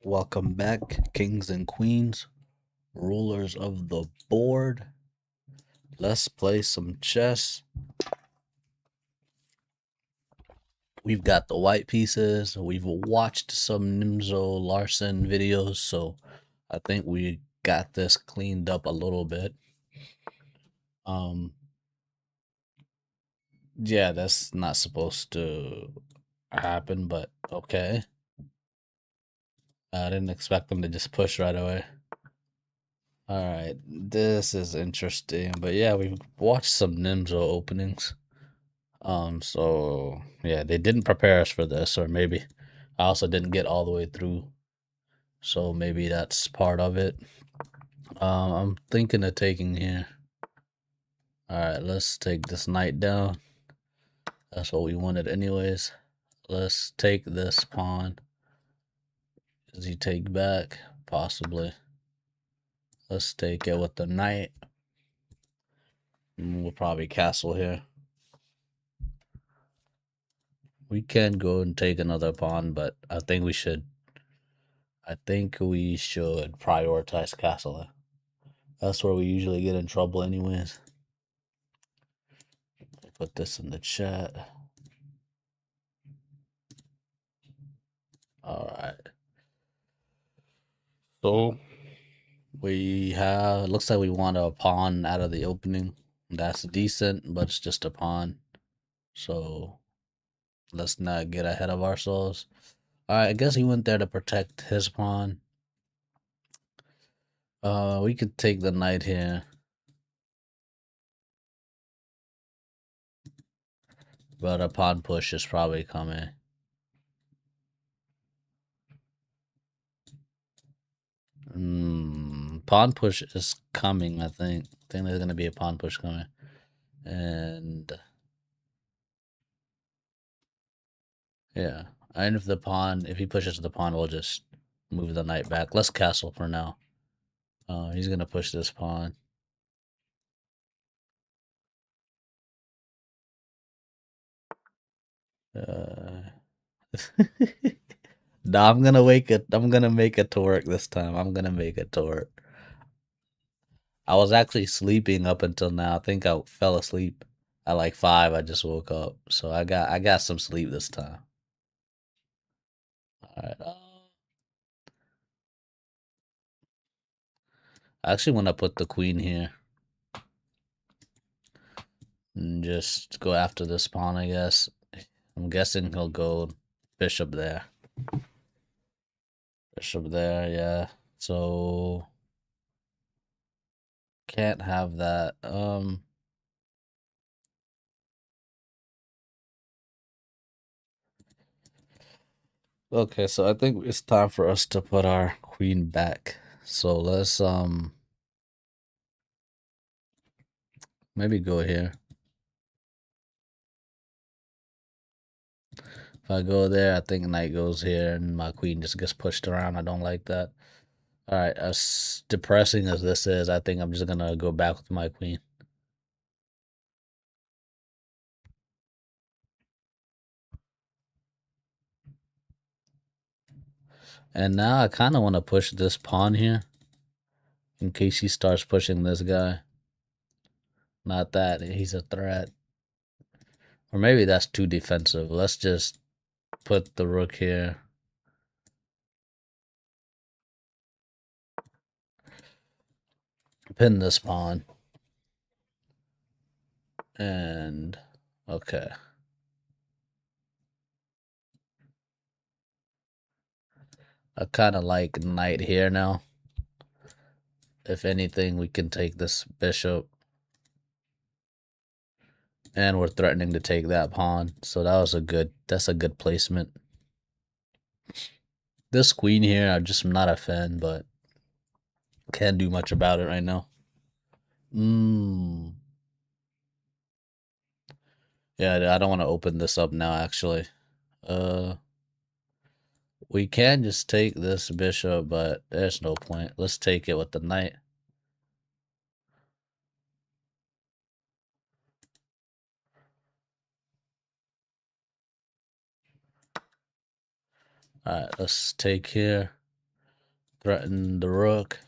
Welcome back, kings and queens, rulers of the board. Let's play some chess. We've got the white pieces. We've watched some Nimzo Larson videos, so I think we got this cleaned up a little bit. Yeah, that's not supposed to happen, but okay. I didn't expect them to just push right away. All right, this is interesting, but yeah, we've watched some Nimzo openings. So yeah, they didn't prepare us for this, or maybe I also didn't get all the way through. So maybe that's part of it. I'm thinking of taking here. All right, let's take this knight down. That's what we wanted anyways. Let's take this pawn. Does he take back? Possibly. Let's take it with the knight. We'll probably castle here. We can go and take another pawn, but I think we should prioritize castle. That's where we usually get in trouble anyways. Put this in the chat. Alright. So looks like we want a pawn out of the opening. That's decent, but it's just a pawn. So let's not get ahead of ourselves. Alright, I guess he went there to protect his pawn. We could take the knight here. But a pawn push is probably coming. Pawn push is coming, I think. I think there's gonna be a pawn push coming. And yeah. And if he pushes the pawn, we'll just move the knight back. Let's castle for now. He's gonna push this pawn. Uh, no, I'm gonna make it to work this time. I'm gonna make it to work. I was actually sleeping up until now. I think I fell asleep at like 5. I just woke up, so I got some sleep this time. All right. I actually want to put the queen here and just go after this pawn. I guess. I'm guessing he'll go bishop there. Bishop there, yeah. So can't have that. Okay, so I think it's time for us to put our queen back. So let's maybe go here. If I go there, I think knight goes here and my queen just gets pushed around. I don't like that. All right, as depressing as this is, I think I'm just gonna go back with my queen. And now I kind of want to push this pawn here in case he starts pushing this guy. Not that he's a threat. Or maybe that's too defensive. Let's just put the rook here. Pin this pawn. And okay. I kind of like knight here now. If anything, we can take this bishop. And we're threatening to take that pawn. So that's a good placement. This queen here, I'm just not a fan, but can't do much about it right now. Yeah, I don't want to open this up now, actually. We can just take this bishop, but there's no point. Let's take it with the knight. Alright, let's take here. threaten the rook,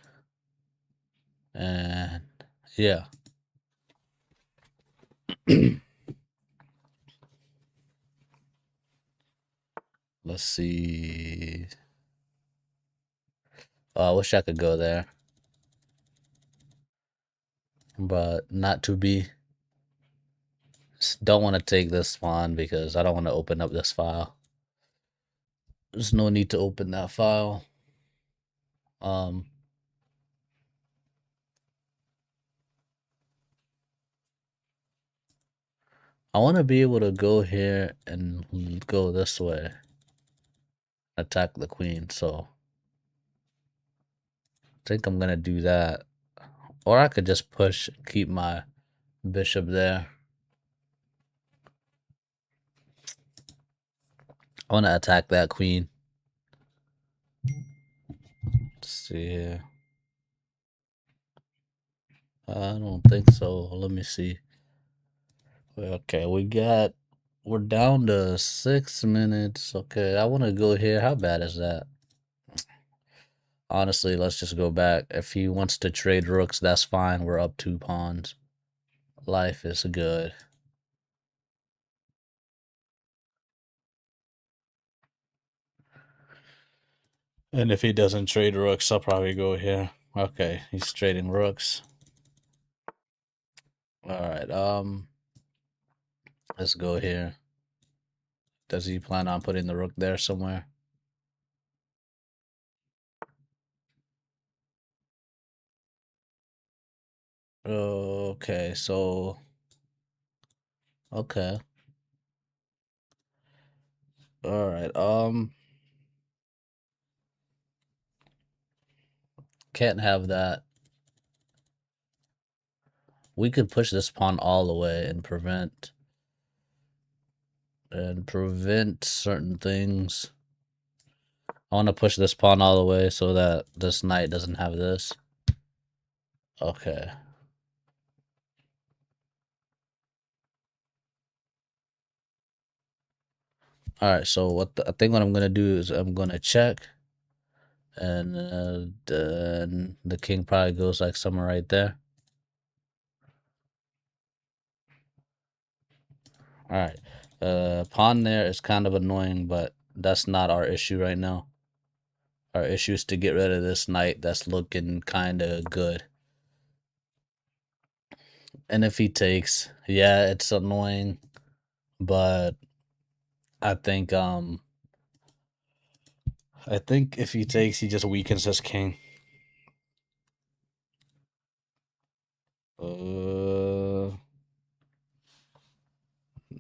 and yeah. Let's see. I wish I could go there, but not to be. Don't want to take this pawn because I don't want to open up this file. There's no need to open that file. Um, I want to be able to go here and go this way, attack the queen. So I think I'm gonna do that, or I could just push, keep my bishop there. I want to attack that queen. Let's see here. I don't think so. Let me see. Okay, we're down to 6 minutes. Okay, I want to go here. How bad is that? Honestly, let's just go back. If he wants to trade rooks, that's fine. We're up 2 pawns. Life is good. And if he doesn't trade rooks, I'll probably go here. Okay, he's trading rooks. All right, let's go here. Does he plan on putting the rook there somewhere? Okay, so okay. All right. Can't have that. We could push this pawn all the way and prevent certain things. I want to push this pawn all the way so that this knight doesn't have this. Okay. All right. So I think what I'm gonna do is I'm gonna check, and then the king probably goes like somewhere right there. All right. Pawn there is kind of annoying, but that's not our issue right now. Our issue is to get rid of this knight that's looking kind of good. And if he takes, yeah, it's annoying, but I think if he takes, he just weakens his king.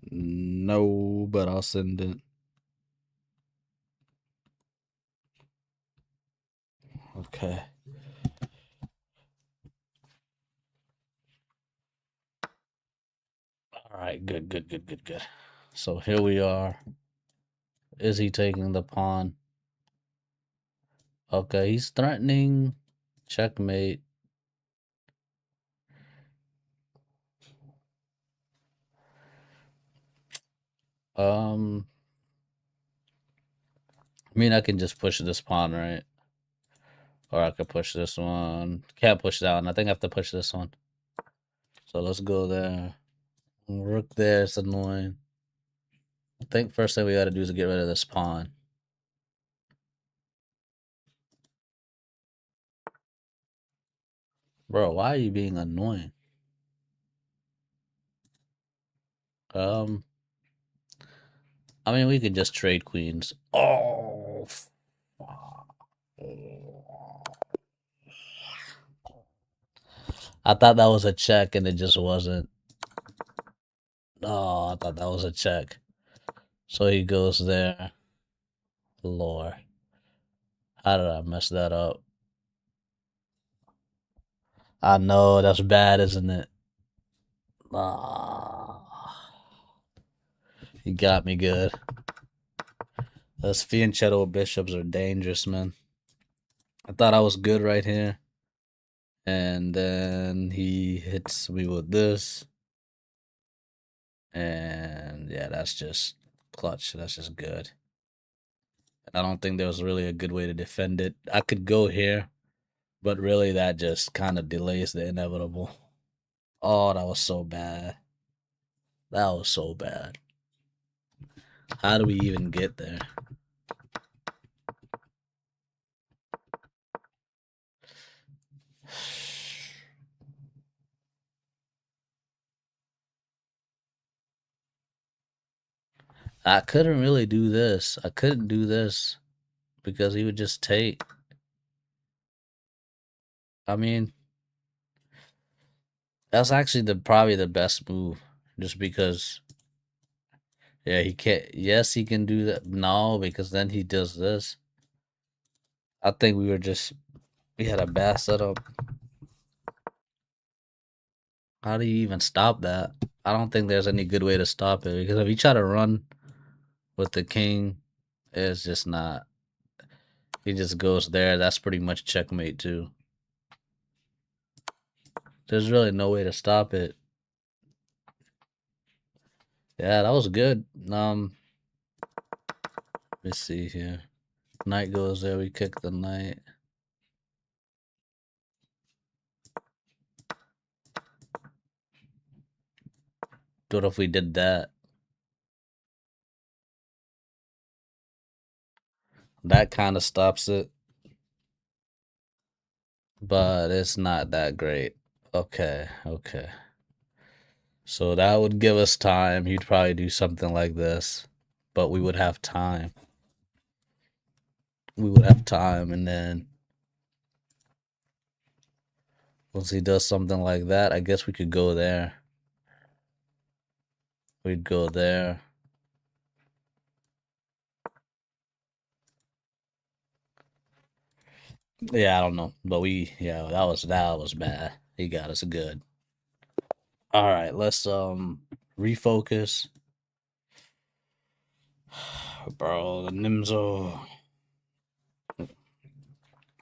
No, but I'll send it. Okay. All right, good. So here we are. Is he taking the pawn? Okay, he's threatening. Checkmate. I mean, I can just push this pawn, right? Or I could push this one. Can't push that one. I think I have to push this one. So let's go there. Rook there. It's annoying. I think first thing we got to do is get rid of this pawn. Bro, why are you being annoying? I mean, we could just trade queens. Oh, I thought that was a check and it just wasn't. Oh, I thought that was a check. So he goes there. Lord. How did I mess that up? I know, that's bad, isn't it? Ah, he got me good. Those fianchetto bishops are dangerous, man. I thought I was good right here. And then he hits me with this. And yeah, that's just clutch. That's just good. I don't think there was really a good way to defend it. I could go here, but really that just kind of delays the inevitable. Oh, that was so bad. That was so bad. How do we even get there? I couldn't really do this. I couldn't do this because he would just take. I mean, that's actually the probably the best move, just because. Yeah, he can't. Yes, he can do that. No, because then he does this. I think we had a bad setup. How do you even stop that? I don't think there's any good way to stop it because if you try to run with the king, it's just not. He just goes there. That's pretty much checkmate too. There's really no way to stop it. Yeah, that was good. Let's see here. Knight goes there. We kick the knight. What if we did that? That kind of stops it, but it's not that great. Okay, okay. So that would give us time. He'd probably do something like this, but we would have time. We would have time, and then once he does something like that, I guess we could go there. We'd go there. Yeah, I don't know, but yeah, that was bad. He got us good. All right, let's refocus, bro. The Nimzo.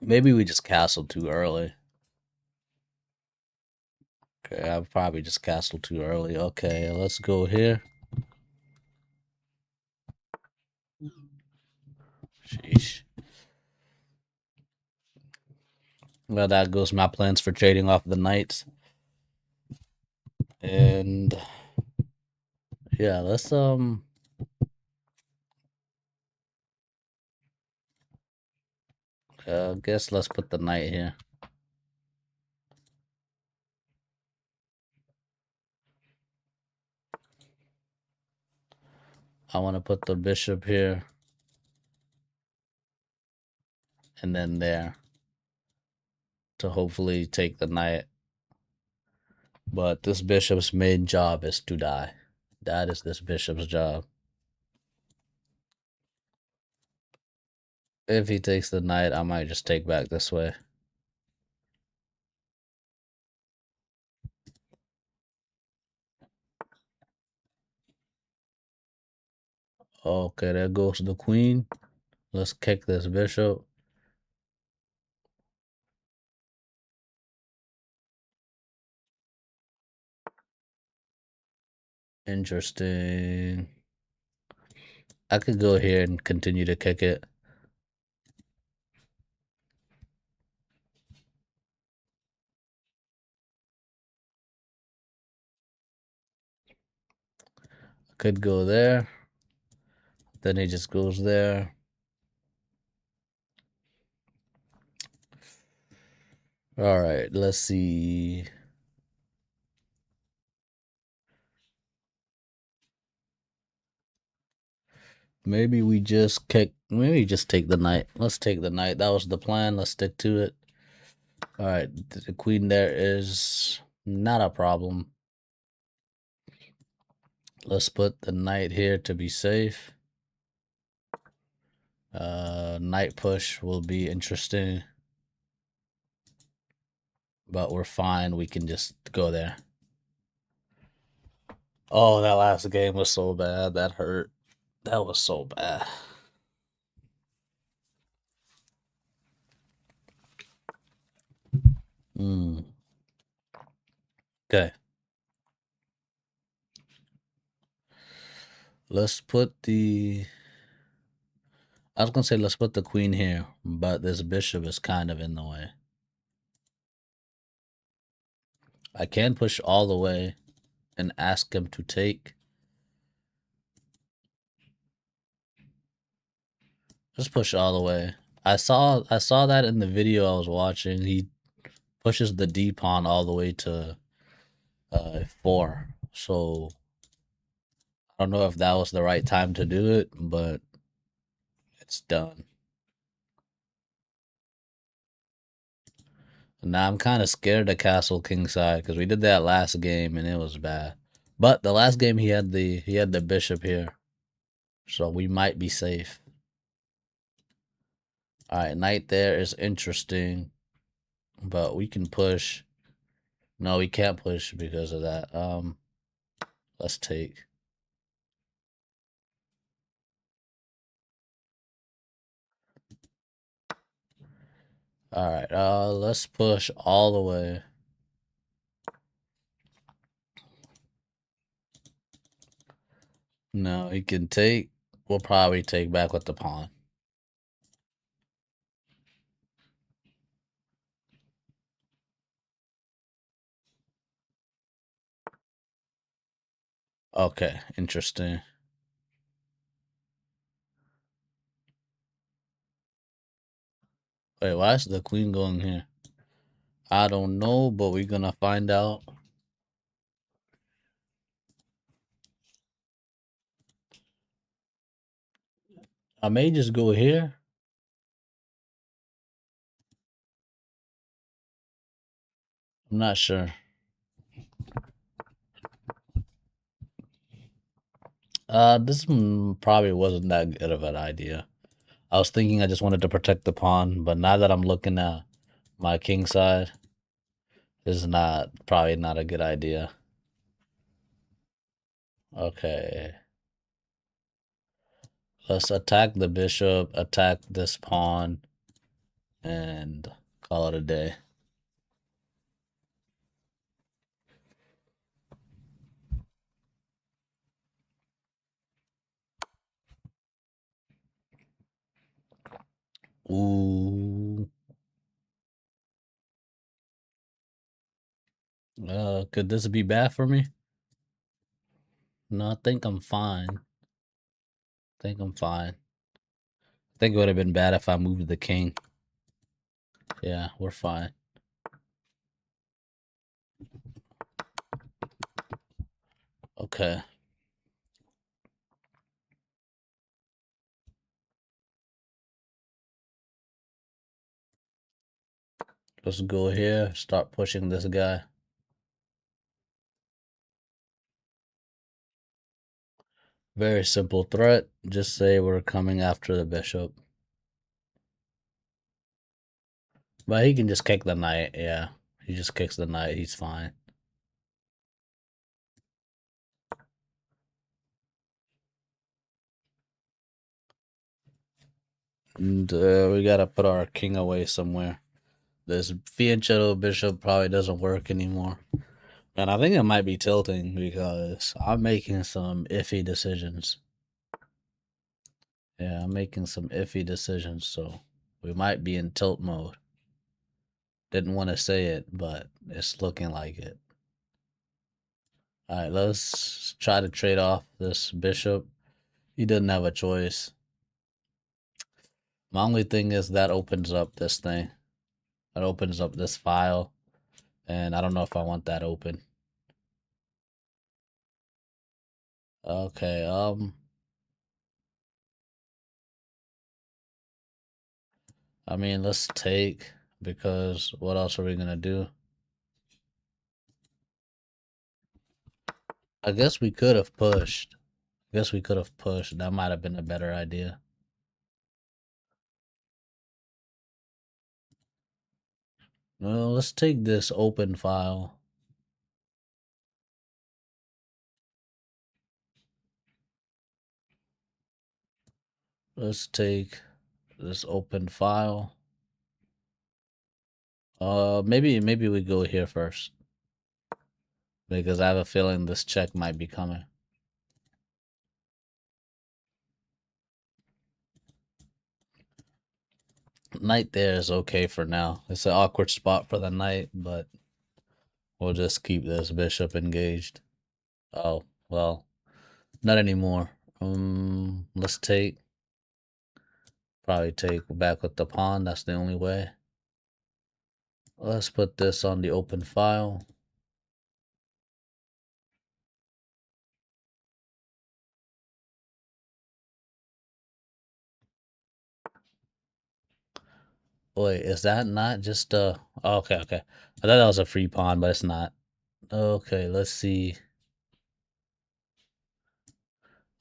Maybe we just castled too early. Okay, I probably just castled too early. Okay, let's go here. Sheesh. Well, that goes my plans for trading off the knights. And yeah, let's guess let's put the knight here. I want to put the bishop here and then there to hopefully take the knight. But this bishop's main job is to die. That is this bishop's job. If he takes the knight, I might just take back this way. Okay, there goes the queen. Let's kick this bishop. Interesting. I could go here and continue to kick it. Could go there. Then he just goes there. All right, let's see. Maybe we just kick. Maybe just take the knight. Let's take the knight. That was the plan. Let's stick to it. All right, the queen there is not a problem. Let's put the knight here to be safe. Knight push will be interesting, but we're fine. We can just go there. Oh, that last game was so bad. That hurt. That was so bad. Mm. Okay. Let's put the. I was gonna say let's put the queen here, but this bishop is kind of in the way. I can push all the way and ask him to take. Just push all the way. I saw that in the video I was watching. He pushes the D pawn all the way to 4. So I don't know if that was the right time to do it, but it's done. Now I'm kind of scared to castle kingside because we did that last game and it was bad. But the last game he had the bishop here, so we might be safe. All right, knight there is interesting, but we can push. No, we can't push because of that. Let's take. All right, let's push all the way. No, he can take. We'll probably take back with the pawn. Okay, interesting. Wait, why is the queen going here? I don't know, but we're gonna find out. I may just go here. I'm not sure. This probably wasn't that good of an idea. I was thinking I just wanted to protect the pawn, but now that I'm looking at my king side, this is probably not a good idea. Okay. Let's attack the bishop, attack this pawn, and call it a day. Ooh. Could this be bad for me? No, I think I'm fine. I think I'm fine. I think it would have been bad if I moved the king. Yeah, we're fine. Okay. Let's go here, start pushing this guy. Very simple threat. Just say we're coming after the bishop. But he can just kick the knight, yeah. He just kicks the knight, he's fine. And we gotta put our king away somewhere. This fianchetto bishop probably doesn't work anymore. And I think it might be tilting because I'm making some iffy decisions. Yeah, I'm making some iffy decisions, so we might be in tilt mode. Didn't want to say it, but it's looking like it. All right, let's try to trade off this bishop. He doesn't have a choice. My only thing is that opens up this thing. That opens up this file, and I don't know if I want that open. Okay, I mean, let's take, because what else are we gonna do? I guess we could have pushed. I guess we could have pushed. That might have been a better idea. Well, let's take this open file. Let's take this open file. Maybe we go here first because I have a feeling this check might be coming. Knight there is okay for now. It's an awkward spot for the knight, but we'll just keep this bishop engaged. Oh, well, not anymore. Let's take, probably take back with the pawn. That's the only way. Let's put this on the open file. Wait, is that not just oh, okay, okay. I thought that was a free pawn, but it's not. Okay, let's see.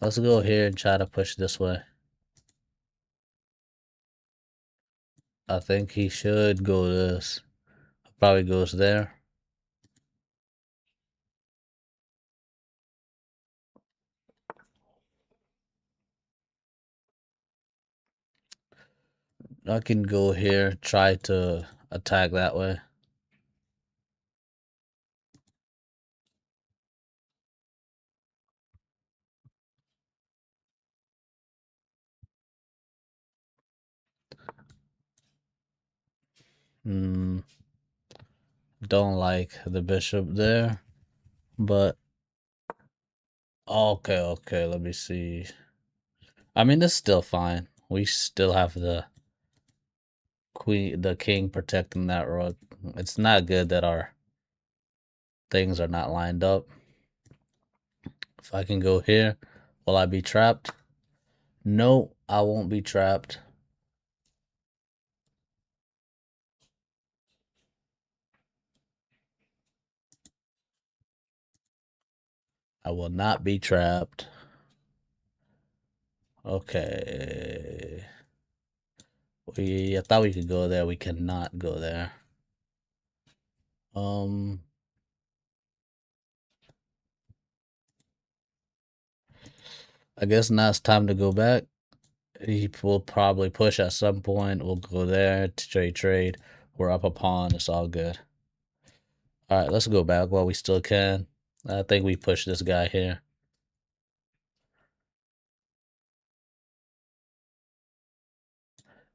Let's go here and try to push this way. I think he should go this. Probably goes there. I can go here, try to attack that way. Hmm, don't like the bishop there, but okay, okay, let me see. I mean, it's still fine. We still have the queen, the king protecting that rook. It's not good that our things are not lined up. If I can go here, will I be trapped? No, I won't be trapped. I will not be trapped. Okay. I thought we could go there. We cannot go there. Um, I guess now it's time to go back. He will probably push at some point. We'll go there to trade. We're up a pawn. It's all good. All right, let's go back while we still can. I think we push this guy here.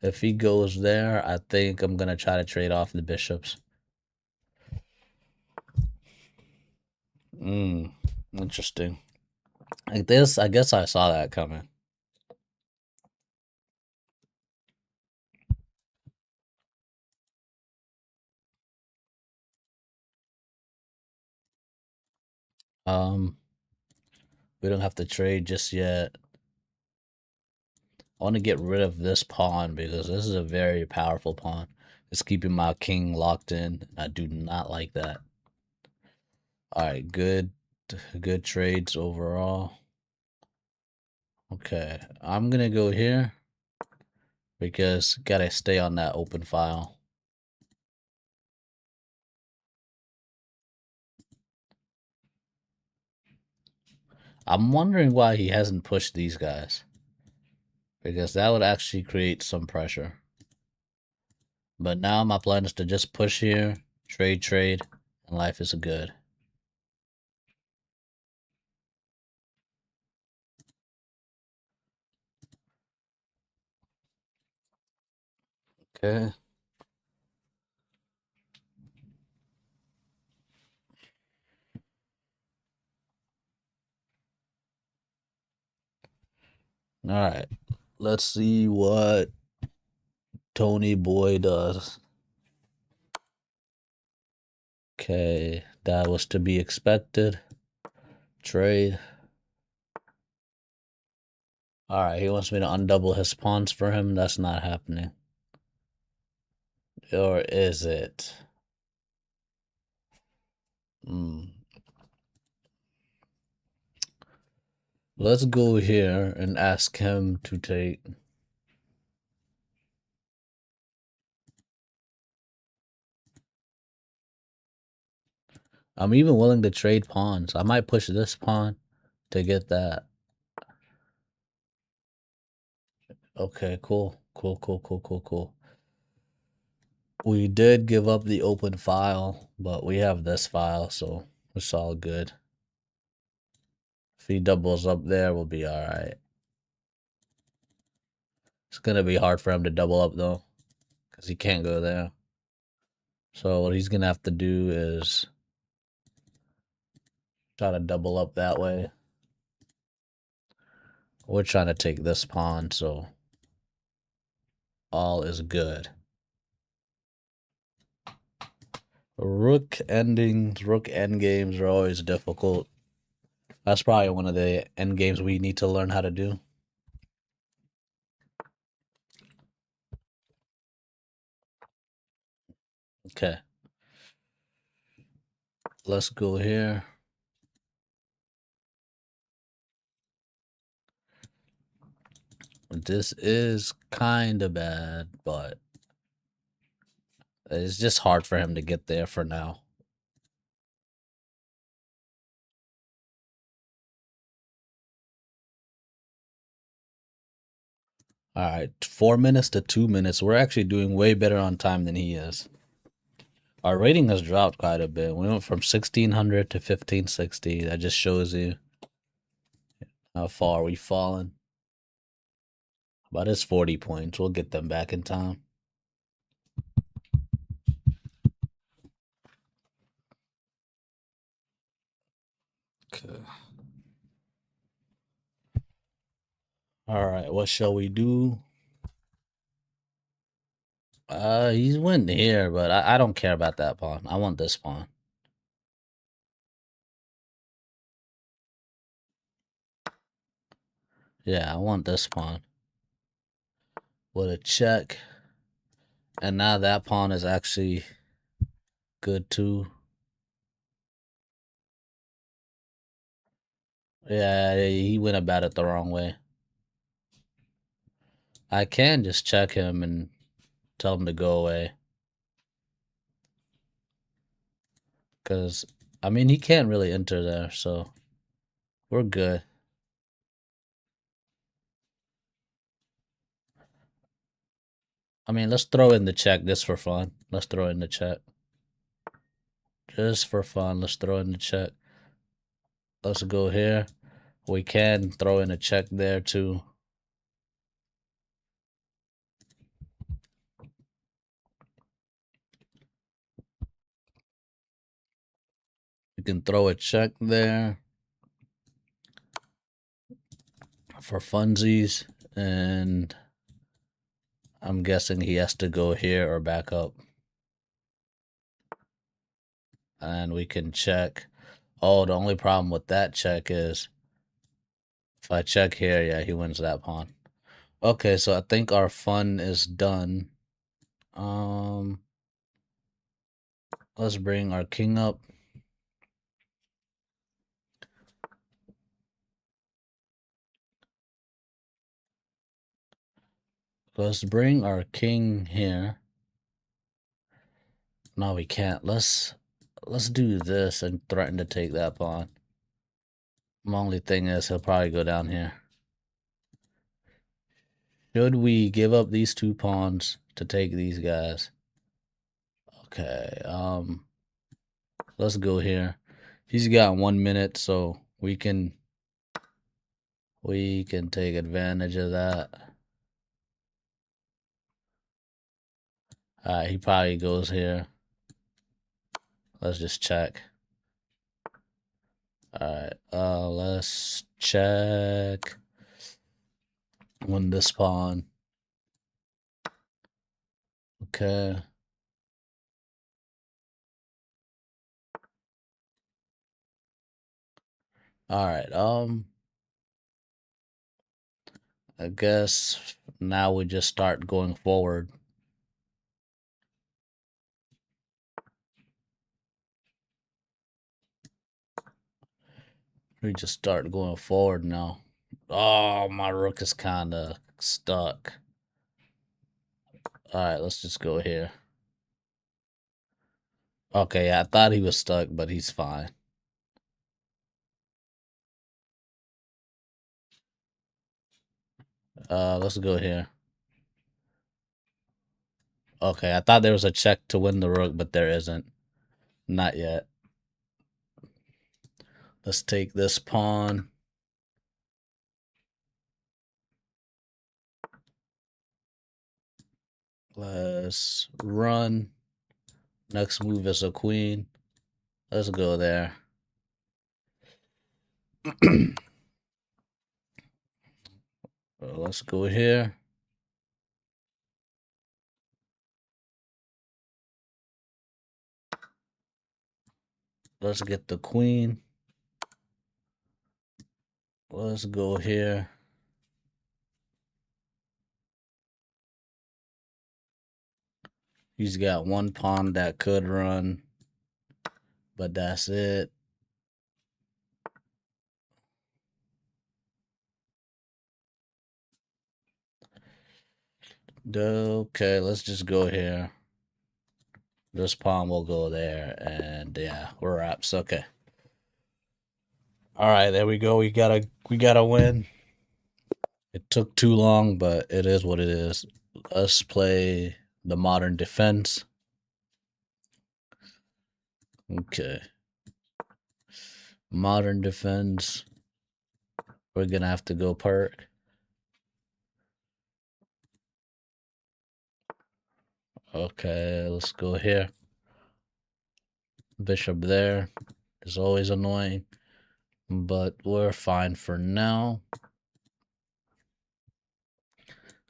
If he goes there, I think I'm gonna try to trade off the bishops. Interesting. Like this, I guess I saw that coming. Um, we don't have to trade just yet. I want to get rid of this pawn because this is a very powerful pawn. It's keeping my king locked in. I do not like that. All right, good trades overall. Okay, I'm gonna go here because gotta stay on that open file. I'm wondering why he hasn't pushed these guys because that would actually create some pressure. But now my plan is to just push here, trade, and life is good. Okay. All right. Let's see what Tony Boy does. Okay, that was to be expected. Trade. All right, he wants me to undouble his pawns for him. That's not happening. Or is it? Hmm. Let's go here and ask him to take. I'm even willing to trade pawns. I might push this pawn to get that. Okay, cool. Cool. We did give up the open file, but we have this file, so it's all good. If he doubles up there, we'll be alright. It's gonna be hard for him to double up, though. because he can't go there. So what he's gonna have to do is try to double up that way. We're trying to take this pawn, so all is good. Rook endings, rook endgames are always difficult. That's probably one of the endgames we need to learn how to do. Okay. Let's go here. This is kind of bad, but it's just hard for him to get there for now. All right, 4 minutes to 2 minutes. We're actually doing way better on time than he is. Our rating has dropped quite a bit. We went from 1600 to 1560. That just shows you how far we've fallen. But it's 40 points. We'll get them back in time. Okay. All right, what shall we do? He's went here, but I don't care about that pawn. I want this pawn. Yeah, I want this pawn. With a check. And now that pawn is actually good too. Yeah, he went about it the wrong way. I can just check him and tell him to go away. Because, I mean, he can't really enter there, so we're good. I mean, let's throw in the check just for fun. Let's throw in the check. Just for fun, let's throw in the check. Let's go here. We can throw in a check there too. You can throw a check there for funsies, and I'm guessing he has to go here or back up. And we can check. Oh, the only problem with that check is if I check here, yeah, he wins that pawn. Okay, so I think our fun is done. Let's bring our king up. Let's bring our king here. No, we can't. Let's do this and threaten to take that pawn. My only thing is he'll probably go down here. Should we give up these two pawns to take these guys? Okay, let's go here. He's got 1 minute, so we can take advantage of that. Alright, he probably goes here. Let's just check. Alright, let's check. Win this pawn. Okay. Alright, I guess now we just start going forward. We just start going forward now. Oh, my rook is kind of stuck. Alright, let's just go here. Okay, yeah, I thought he was stuck, but he's fine. Let's go here. Okay, I thought there was a check to win the rook, but there isn't. Not yet. Let's take this pawn. Let's run. Next move is a queen. Let's go there. Let's go here. Let's get the queen. Let's go here. He's got one pawn that could run, but that's it. Okay, let's just go here. This pawn will go there, and yeah, we're wraps. Okay. All right, there we go. We gotta win. It took too long, but it is what it is. Let's play the modern defense. Okay. Modern defense. We're gonna have to go perk. Okay, let's go here. Bishop there is always annoying, but we're fine for now.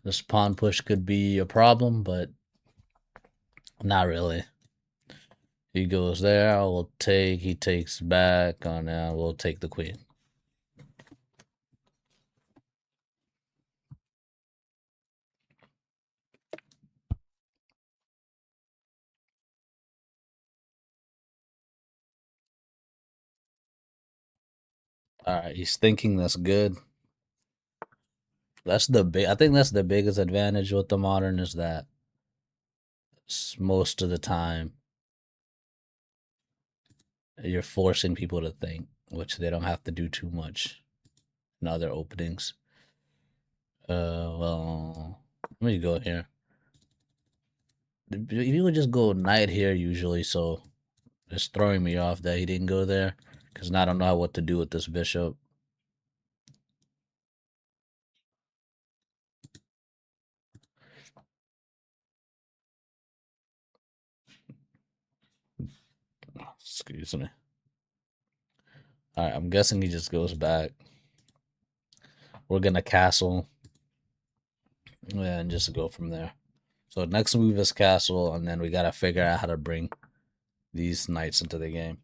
This pawn push could be a problem, but not really. He goes there, I will take, he takes back, oh no, we'll take the queen. Alright, he's thinking that's good. That's the big, I think that's the biggest advantage with the modern is that most of the time you're forcing people to think, which they don't have to do too much in other openings. Well, let me go here. You would just go knight here usually, so it's throwing me off that he didn't go there because now I don't know what to do with this bishop. Excuse me. All right, I'm guessing he just goes back. We're gonna castle and just go from there. So next move is castle, and then we gotta figure out how to bring these knights into the game.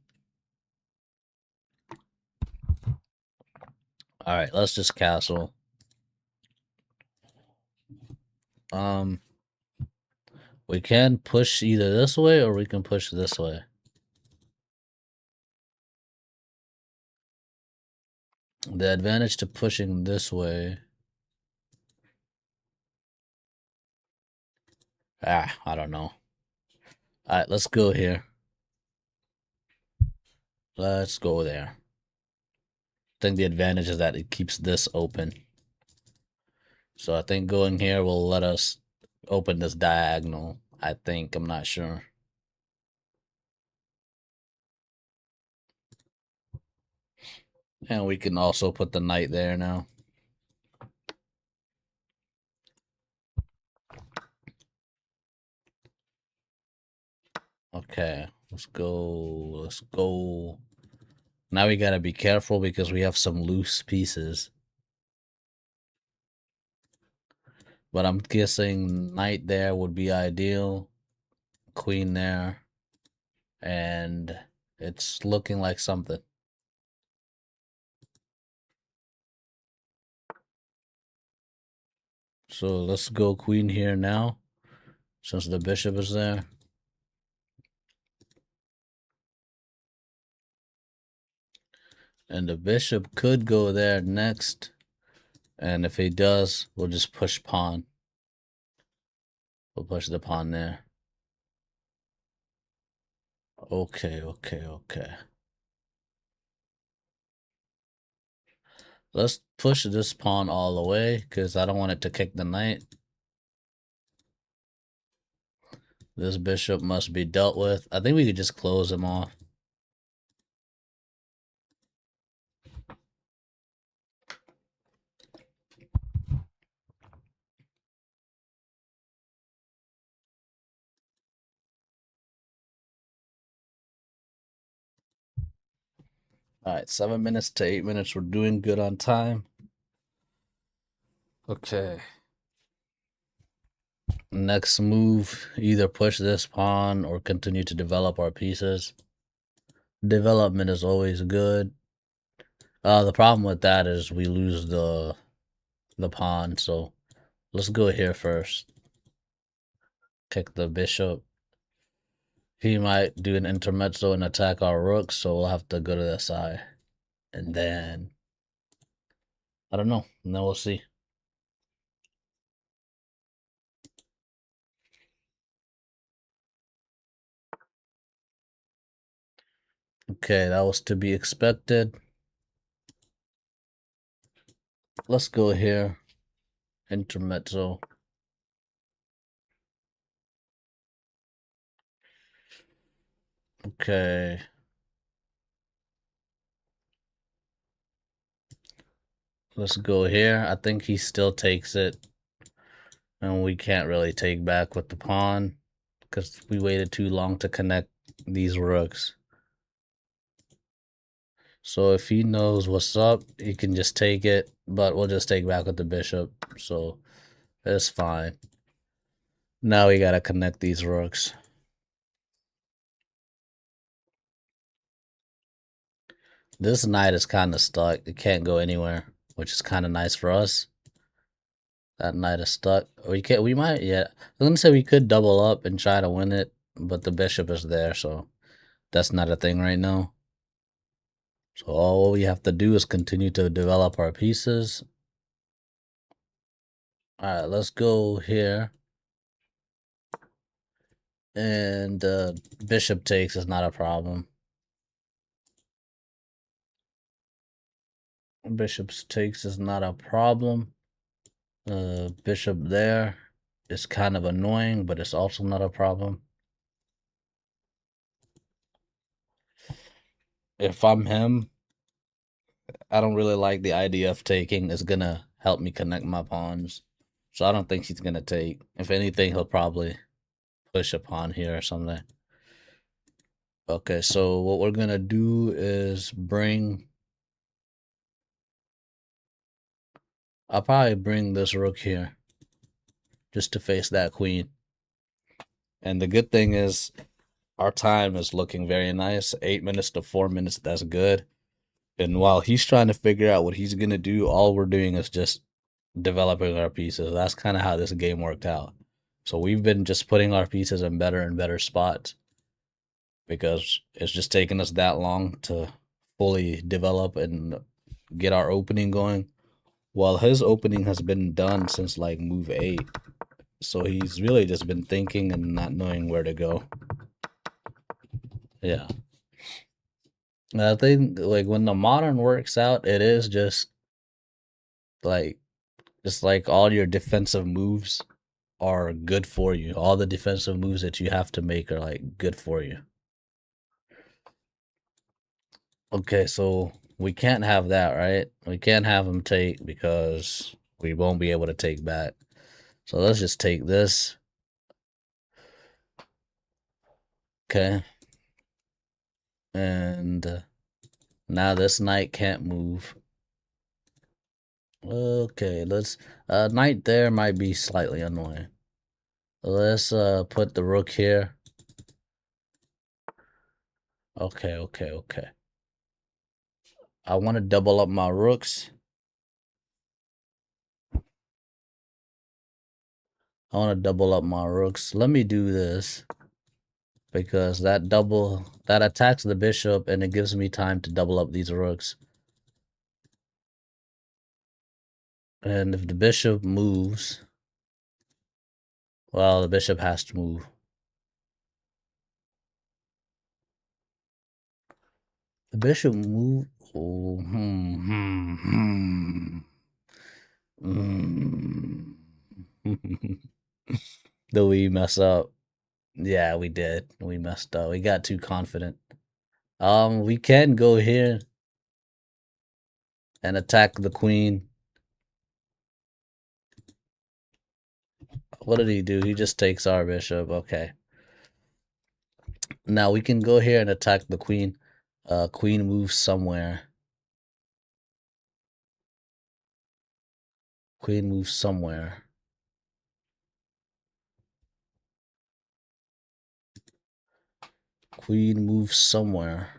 All right, let's just castle. Um, we can push either this way or we can push this way. The advantage to pushing this way. I don't know. All right, let's go here. Let's go there. I think the advantage is that it keeps this open. So I think going here will let us open this diagonal. I think, I'm not sure. And we can also put the knight there now. Okay, let's go. Let's go. Now we gotta be careful because we have some loose pieces. But I'm guessing knight there would be ideal. Queen there. And it's looking like something. So let's go queen here now, since the bishop is there. And the bishop could go there next. And if he does, we'll just push pawn. We'll push the pawn there. Okay, okay, okay. Let's push this pawn all the way, because I don't want it to kick the knight. This bishop must be dealt with. I think we could just close him off. All right, 7 minutes to 8 minutes. We're doing good on time. Okay. Next move, either push this pawn or continue to develop our pieces. Development is always good. The problem with that is we lose the pawn, so let's go here first. Kick the bishop. He might do an intermezzo and attack our rook, so we'll have to go to the side. And then I don't know. And then we'll see. Okay, that was to be expected. Let's go here. Intermezzo. Okay. Let's go here. I think he still takes it. And we can't really take back with the pawn because we waited too long to connect these rooks. So if he knows what's up, he can just take it, but we'll just take back with the bishop. So it's fine. Now we gotta connect these rooks. This knight is kind of stuck. It can't go anywhere, which is kind of nice for us. That knight is stuck. We can't. We might. Yeah, I was gonna say we could double up and try to win it, but the bishop is there, so that's not a thing right now. So all we have to do is continue to develop our pieces. All right, let's go here. And bishop takes is not a problem. Bishop takes is not a problem. Bishop there is kind of annoying, but it's also not a problem. If I'm him, I don't really like the idea of taking. It's gonna help me connect my pawns. So I don't think he's gonna take. If anything, he'll probably push a pawn here or something. Okay, so what we're gonna do is bring. I'll probably bring this rook here just to face that queen. And the good thing is our time is looking very nice. 8 minutes to 4 minutes, that's good. And while he's trying to figure out what he's gonna do, all we're doing is just developing our pieces. That's kind of how this game worked out. So we've been just putting our pieces in better and better spots because it's just taken us that long to fully develop and get our opening going. While his opening has been done since like move 8. So he's really just been thinking and not knowing where to go. Yeah. I think like when the modern works out, it is like just like all your defensive moves are good for you. All the defensive moves that you have to make are like good for you. Okay, so we can't have that, right? We can't have him take because we won't be able to take back. So let's just take this. Okay. And now this knight can't move. Okay, let's knight there might be slightly annoying. Let's put the rook here. Okay. I want to double up my rooks. Let me do this because that attacks the bishop and it gives me time to double up these rooks. And if the bishop moves, well, the bishop has to move. The bishop move. Oh, Do we mess up? Yeah, we did. We messed up. We got too confident. We can go here and attack the queen. What did he do? He just takes our bishop. Okay. Now we can go here and attack the queen. Queen moves somewhere. Queen moves somewhere. Queen moves somewhere.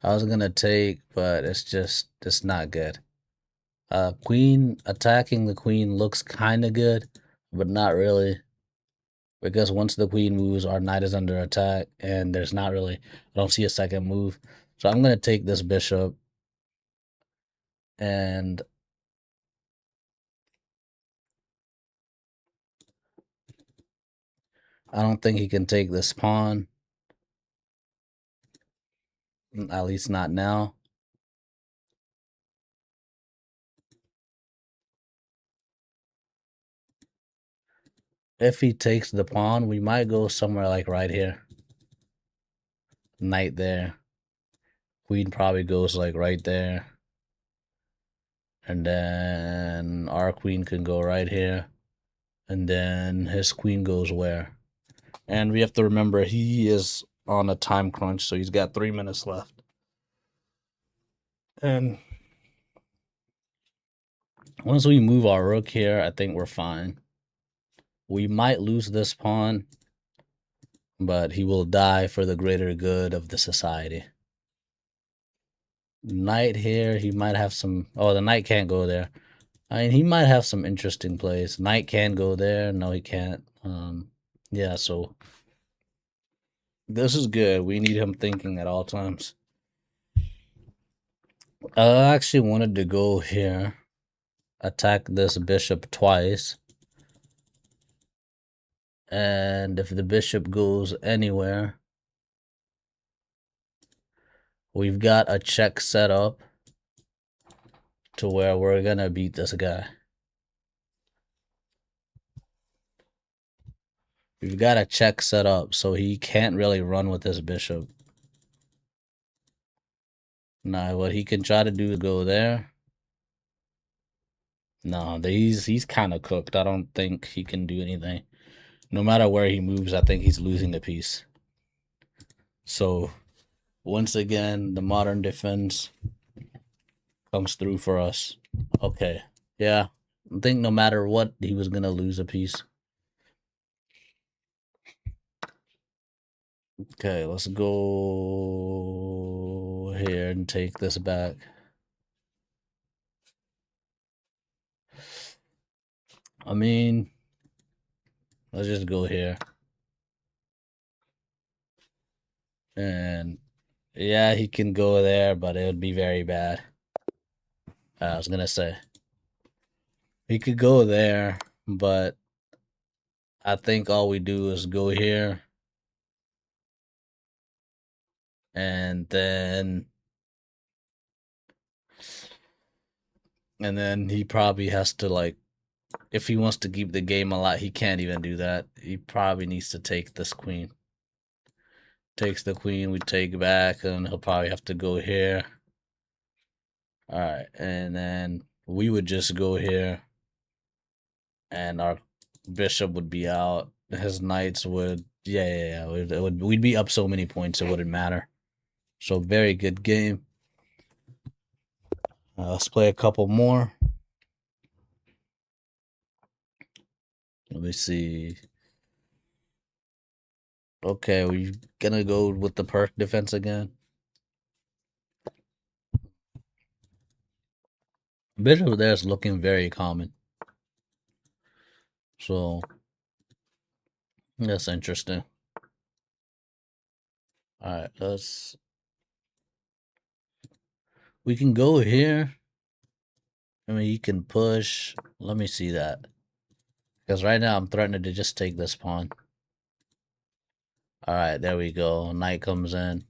I was gonna take, but it's not good. Queen attacking the queen looks kind of good, but not really, because once the queen moves, our knight is under attack, and there's not really. I don't see a second move, so I'm gonna take this bishop, and I don't think he can take this pawn. At least not now. If he takes the pawn, we might go somewhere like right here. Knight there. Queen probably goes like right there. And then our queen can go right here. And then his queen goes where? And we have to remember he is on a time crunch, so he's got 3 minutes left. And once we move our rook here, I think we're fine. We might lose this pawn, but he will die for the greater good of the society. Knight here, he might have some. Oh, the knight can't go there. I mean, he might have some interesting plays. Knight can go there. No, he can't. Yeah, so this is good. We need him thinking at all times. I actually wanted to go here, attack this bishop twice. And if the bishop goes anywhere, we've got a check set up to where we're gonna beat this guy. We've got a check set up, so he can't really run with this bishop. Now, what he can try to do is go there. No, he's kind of cooked. I don't think he can do anything. No matter where he moves, I think he's losing the piece. So, once again, the modern defense comes through for us. Okay. Yeah. I think no matter what, he was going to lose a piece. Okay, let's go here and take this back. I mean, let's just go here. And yeah, he can go there, but it would be very bad. I was going to say. He could go there, but I think all we do is go here. And then he probably has to, like, if he wants to keep the game alive, he can't even do that. He probably needs to take this queen. Takes the queen, we take back, and he'll probably have to go here. All right, and then we would just go here, and our bishop would be out. His knights would, yeah. We'd be up so many points it wouldn't matter. So very good game. Let's play a couple more. Let me see. Okay, we're gonna go with the perk defense again. Bishop there is looking very common. So that's interesting. Alright, we can go here. I mean, you can push. Let me see that. Because right now I'm threatening to just take this pawn. Alright, there we go. Knight comes in.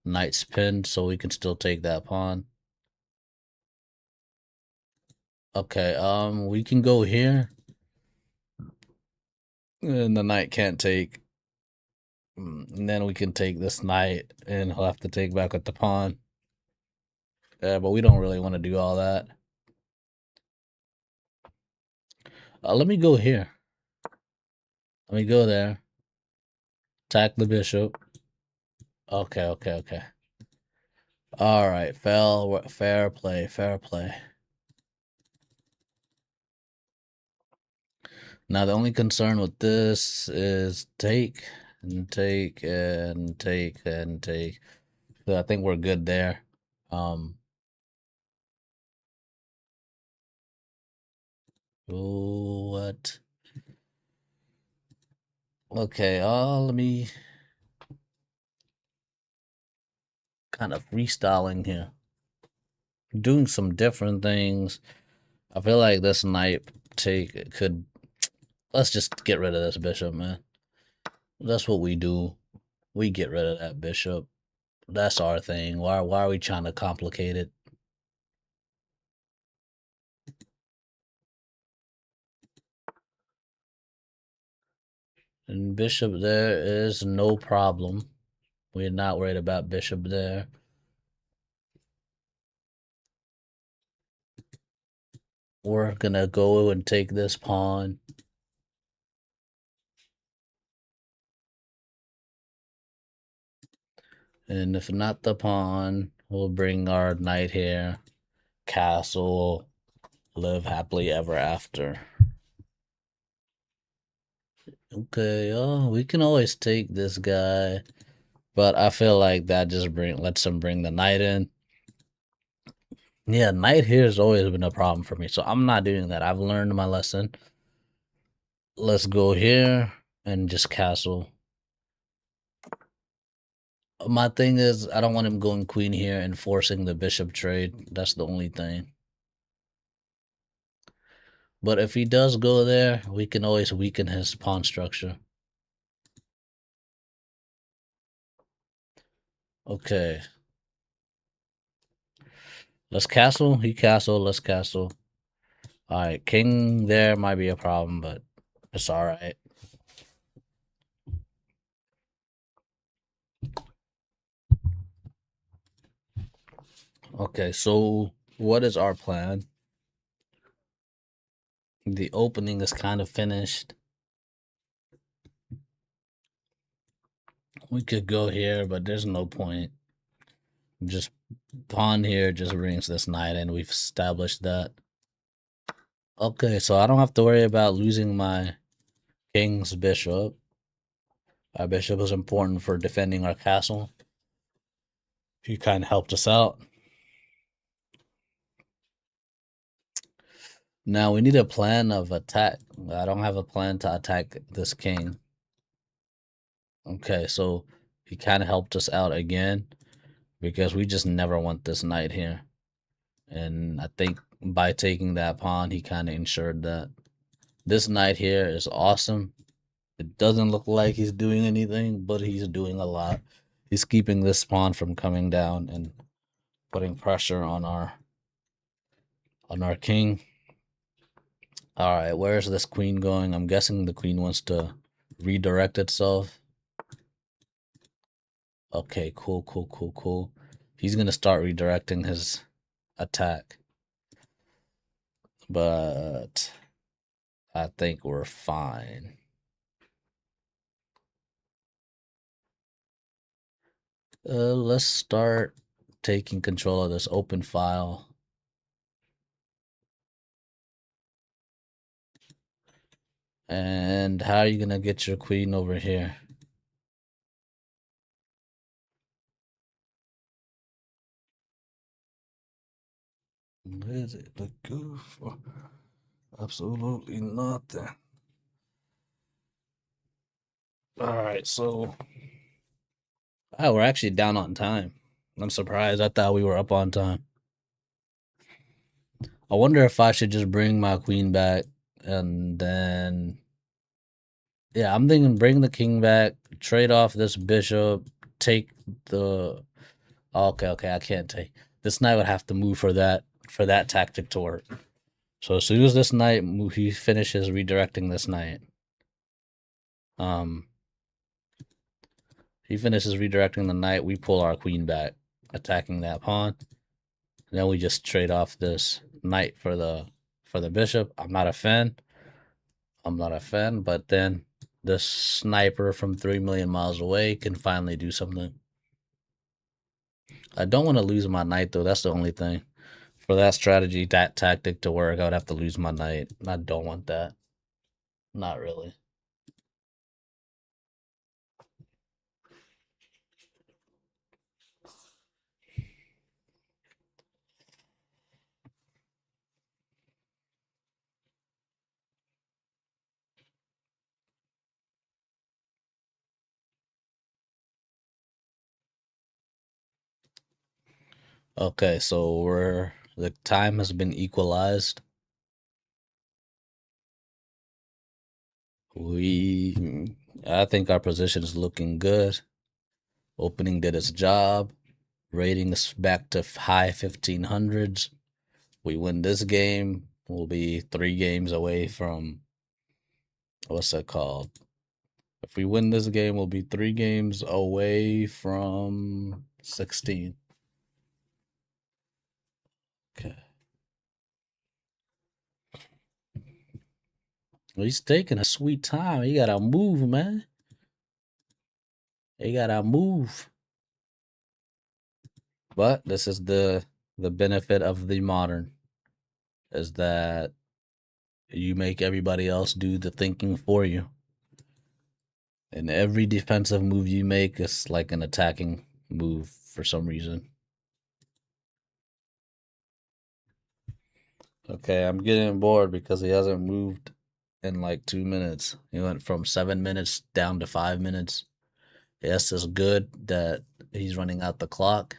Knight's pinned, so we can still take that pawn. Okay, we can go here. And the knight can't take. And then we can take this knight, and he'll have to take back with the pawn. But we don't really want to do all that. Let me go here. Let me go there. Attack the bishop. Okay, okay, okay. All right, fair play, fair play. Now the only concern with this is take and take and take and take. So I think we're good there. Um, what? Okay, let me kind of freestyling here. Doing some different things. I feel like this knight take could. Let's just get rid of this bishop, man. That's what we do. We get rid of that bishop. That's our thing. Why are we trying to complicate it? And bishop there is no problem. We're not worried about bishop there. We're gonna go and take this pawn. And if not the pawn, we'll bring our knight here. Castle. Live happily ever after. Okay, we can always take this guy. But I feel like that just lets him bring the knight in. Yeah, knight here has always been a problem for me. So I'm not doing that. I've learned my lesson. Let's go here and just castle. My thing is, I don't want him going queen here and forcing the bishop trade. That's the only thing. But if he does go there, we can always weaken his pawn structure. Okay. Let's castle. He castle. Let's castle. All right. King there might be a problem, but it's all right. Okay. So what is our plan? The opening is kind of finished. We could go here, but there's no point. Just pawn here just brings this knight in. We've established that. Okay, so I don't have to worry about losing my king's bishop. Our bishop is important for defending our castle. He kind of helped us out. Now we need a plan of attack. I don't have a plan to attack this king. Okay, so he kind of helped us out again because we just never want this knight here. And I think by taking that pawn, he kind of ensured that. This knight here is awesome. It doesn't look like he's doing anything, but he's doing a lot. He's keeping this pawn from coming down and putting pressure on our king. All right, where's this queen going? I'm guessing the queen wants to redirect itself. Okay, cool, cool, cool, cool. He's gonna start redirecting his attack, but I think we're fine. Let's start taking control of this open file. And how are you gonna get your queen over here? What is it? The goof? Absolutely nothing. All right, so we're actually down on time. I'm surprised. I thought we were up on time. I wonder if I should just bring my queen back and then yeah, I'm thinking bring the king back, trade off this bishop, take the okay, okay, I can't take. This knight would have to move for that tactic to work. So as soon as this knight he finishes redirecting this knight, um, he finishes redirecting the knight, we pull our queen back, attacking that pawn. And then we just trade off this knight for the bishop. I'm not a fan. But then the sniper from 3 million miles away can finally do something. I don't want to lose my knight though. That's the only thing. For that strategy, that tactic to work, I would have to lose my knight. I don't want that. Not really. Okay, so the time has been equalized. I think our position is looking good. Opening did its job. Rating is back to high 1500s. We win this game, we'll be 3 games away from what's that called? If we win this game, we'll be 3 games away from 16. Okay. Well, he's taking a sweet time. He gotta move, man. He gotta move. But this is the benefit of the modern is that you make everybody else do the thinking for you. And every defensive move you make is like an attacking move for some reason. Okay, I'm getting bored because he hasn't moved in like 2 minutes. He went from 7 minutes down to 5 minutes. Yes, it's good that he's running out the clock.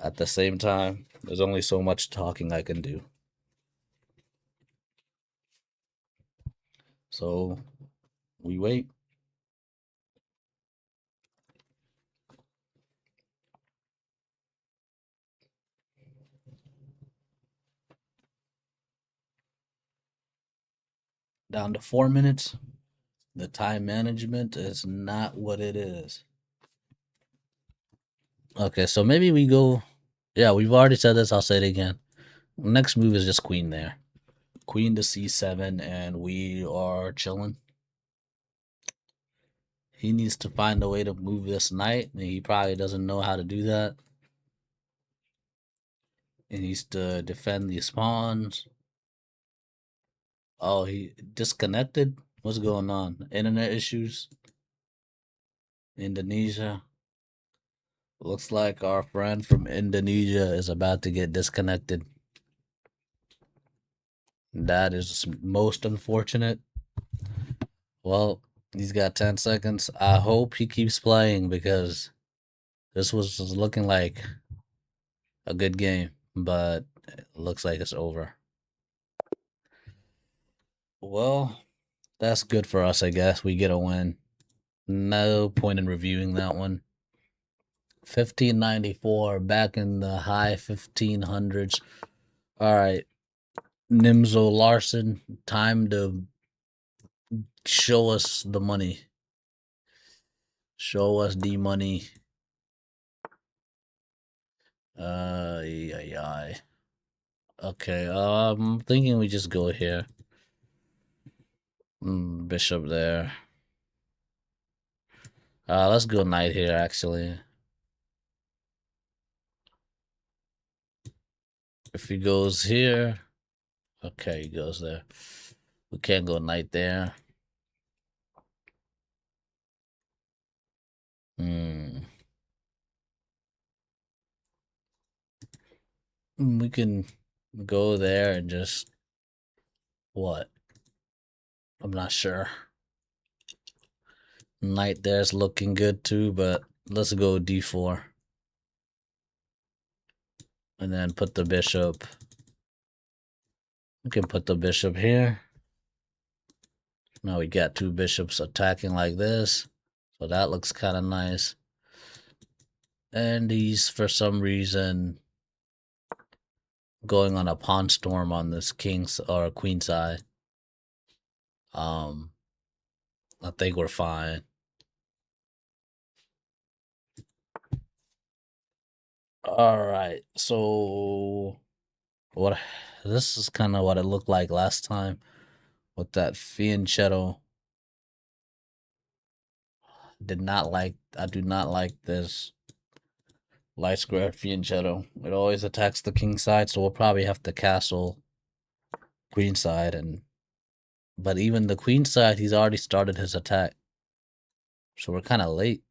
At the same time, there's only so much talking I can do. So we wait. Down to 4 minutes. The time management is not what it is. Okay, so maybe we go. Yeah, we've already said this. I'll say it again. Next move is just queen there. Queen to c7, and we are chilling. He needs to find a way to move this knight, and he probably doesn't know how to do that. He needs to defend these pawns. Oh, he disconnected? What's going on? Internet issues? Indonesia? Looks like our friend from Indonesia is about to get disconnected. That is most unfortunate. Well, he's got 10 seconds. I hope he keeps playing because this was looking like a good game, but it looks like it's over. Well, that's good for us, I guess. We get a win. No point in reviewing that one. 1594, back in the high 1500s. All right, Nimzo Larson, time to show us the money. Show us the money. Yeah. Okay, I'm thinking we just go here. Bishop there. Let's go knight here, actually. If he goes here, okay, he goes there. We can't go knight there. We can go there and just what? I'm not sure. Knight there's looking good too, but let's go d4. And then put the bishop. We can put the bishop here. Now we got 2 bishops attacking like this. So that looks kind of nice. And he's, for some reason, going on a pawn storm on this king's or queen side. I think we're fine. All right. So what this is kind of what it looked like last time with that fianchetto. I do not like this light square fianchetto. It always attacks the king side, so we'll probably have to castle queen side, and but even the queen side, he's already started his attack. So we're kind of late.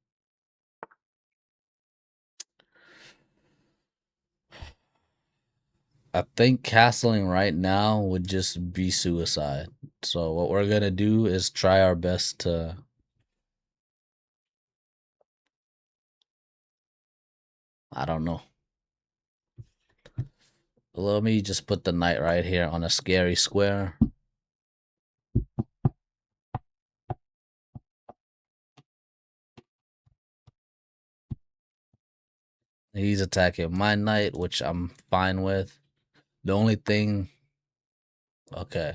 I think castling right now would just be suicide. So what we're gonna do is try our best to. I don't know. Let me just put the knight right here on a scary square. He's attacking my knight, which I'm fine with. The only thing, okay,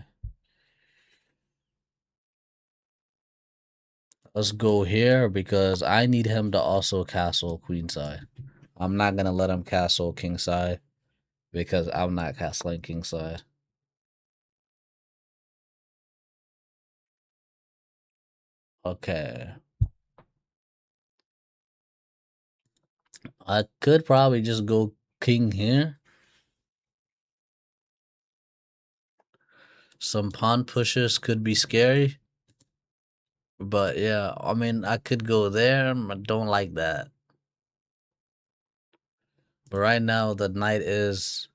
let's go here because I need him to also castle queenside. I'm not gonna let him castle kingside because I'm not castling kingside. Okay, I could probably just go king here. Some pawn pushes could be scary, but yeah, I mean, I could go there. I don't like that. But right now, the knight is.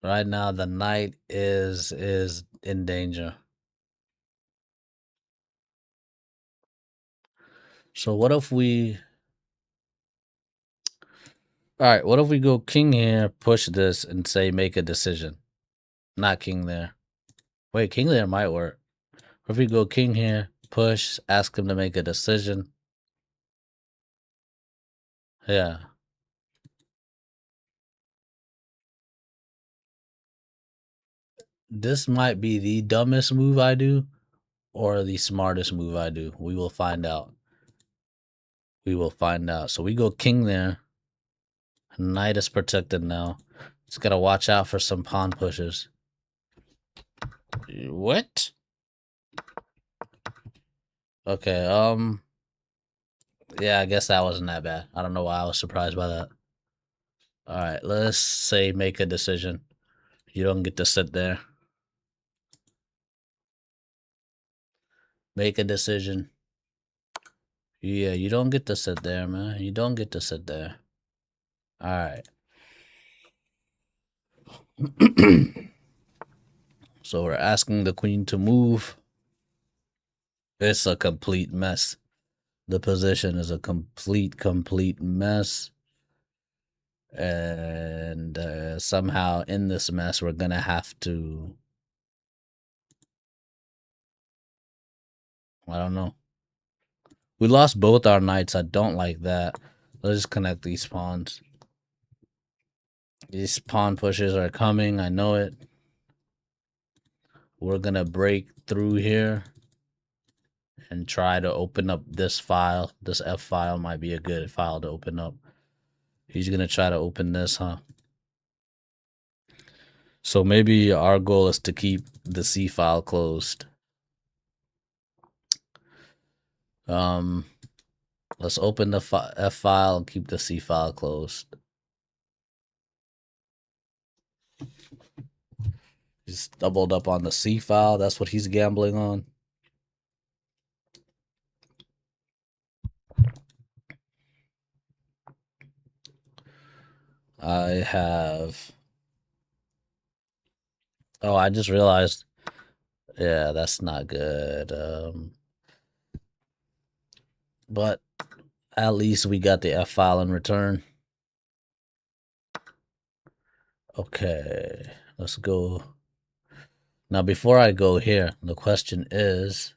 Right now, the knight is in danger. So what if we? All right, what if we go king here, push this, and say make a decision? Not king there. Wait, king there might work. What if we go king here, push, ask him to make a decision? Yeah. This might be the dumbest move I do or the smartest move I do. We will find out. We will find out. So we go king there. Knight is protected now. Just gotta watch out for some pawn pushes. What? Okay, yeah, I guess that wasn't that bad. I don't know why I was surprised by that. Alright, let's say make a decision. You don't get to sit there. Make a decision. Yeah, you don't get to sit there, man. You don't get to sit there. Alright. So we're asking the queen to move. It's a complete mess. The position is a complete mess. And somehow in this mess, we're gonna have to. I don't know. We lost both our knights. I don't like that. Let's just connect these pawns. These pawn pushes are coming. I know it. We're gonna break through here and try to open up this file. This F file might be a good file to open up. He's gonna try to open this, huh? So maybe our goal is to keep the C file closed. Um, let's open the F file and keep the C file closed. He's doubled up on the C file. That's what he's gambling on. I have. Oh, I just realized. Yeah, that's not good. But at least we got the F file in return. Okay, let's go. Now, before I go here, the question is.